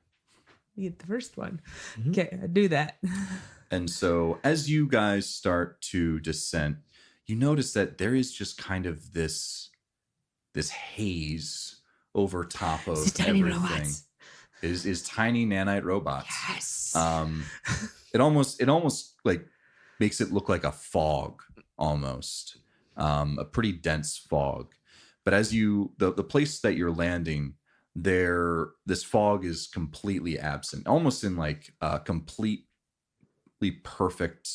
you get the first one. Okay, I do that. And so as you guys start to descend, you notice that there is just kind of this haze over top of It's tiny everything. robots. Is tiny nanite robots. Yes. It almost like makes it look like a fog almost. A pretty dense fog. But as the place that you're landing there, this fog is completely absent, almost in like a completely perfect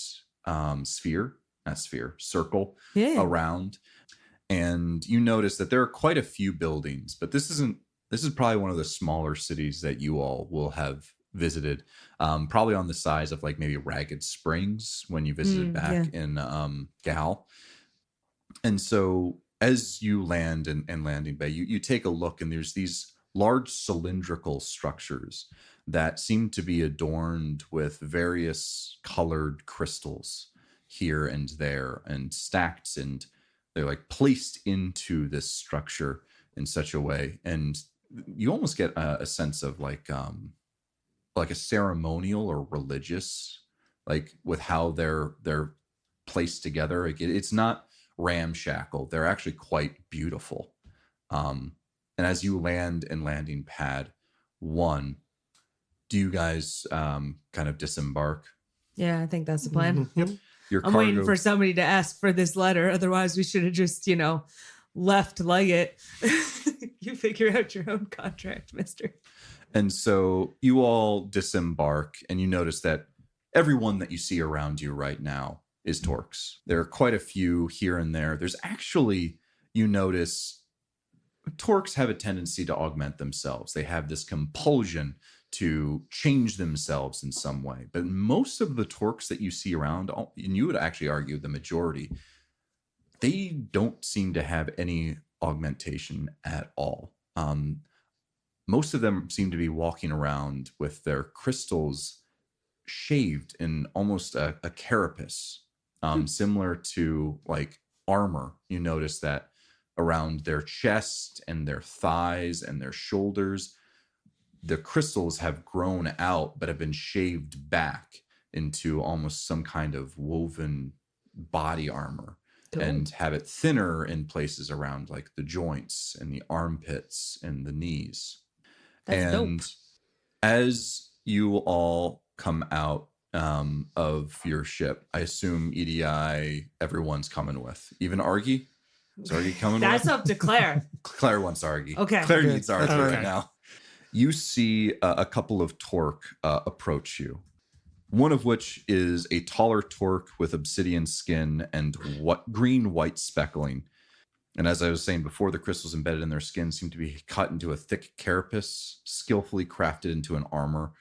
circle around. And you notice that there are quite a few buildings, but this is probably one of the smaller cities that you all will have visited, probably on the size of like maybe Ragged Springs when you visited back in Gal. And so as you land in Landing Bay, you take a look, and there's these large cylindrical structures that seem to be adorned with various colored crystals here and there and stacked, and they're like placed into this structure in such a way. And you almost get a sense of like a ceremonial or religious, like with how they're placed together. Like it's not ramshackle. They're actually quite beautiful. And as you land in landing pad 1, do you guys kind of disembark? Yeah, I think that's the plan. Yep. I'm waiting for somebody to ask for this letter. Otherwise, we should have just, left Leggett. You figure out your own contract, mister. And so you all disembark, and you notice that everyone that you see around you right now is Torques. There are quite a few here and there. There's actually, you notice, Torques have a tendency to augment themselves. They have this compulsion to change themselves in some way. But most of the Torques that you see around, and you would actually argue the majority, they don't seem to have any augmentation at all. Most of them seem to be walking around with their crystals shaved in almost a carapace, similar to like armor. You notice that around their chest and their thighs and their shoulders, the crystals have grown out but have been shaved back into almost some kind of woven body armor. Cool. And have it thinner in places around like the joints and the armpits and the knees. That's dope. As you all come out of your ship, I assume EDI everyone's coming with, even Argy. Is Argy coming That's with? Up to Claire. Claire wants Argy. Okay. Claire needs Argy Okay. right now. you see a couple of Torque approach you. One of which is a taller Torque with obsidian skin and green-white speckling. And as I was saying before, the crystals embedded in their skin seem to be cut into a thick carapace, skillfully crafted into an armor,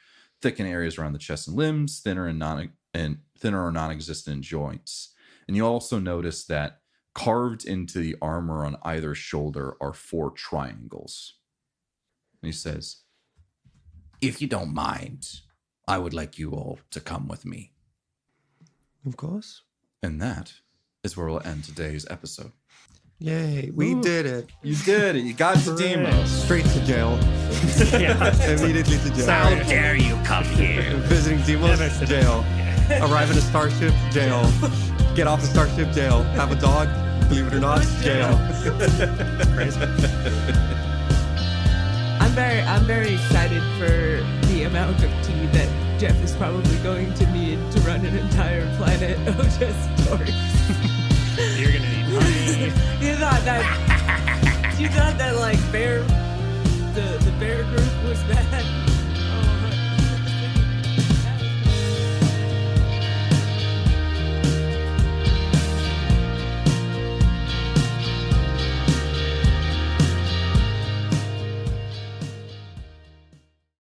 thick in areas around the chest and limbs, thinner or non-existent in joints. And you also notice that carved into the armor on either shoulder are 4 triangles. And he says, If you don't mind, I would like you all to come with me. Of course. and that is where we'll end today's episode. Yay, we did it. You did it. You got to Demo. Straight to jail. Immediately to jail. How dare you come here? Visiting Demos, jail. Arrive at a starship, jail. Get off the starship, jail. Have a dog, believe it or not, jail. I'm very excited for the amount of tea that Jeff is probably going to need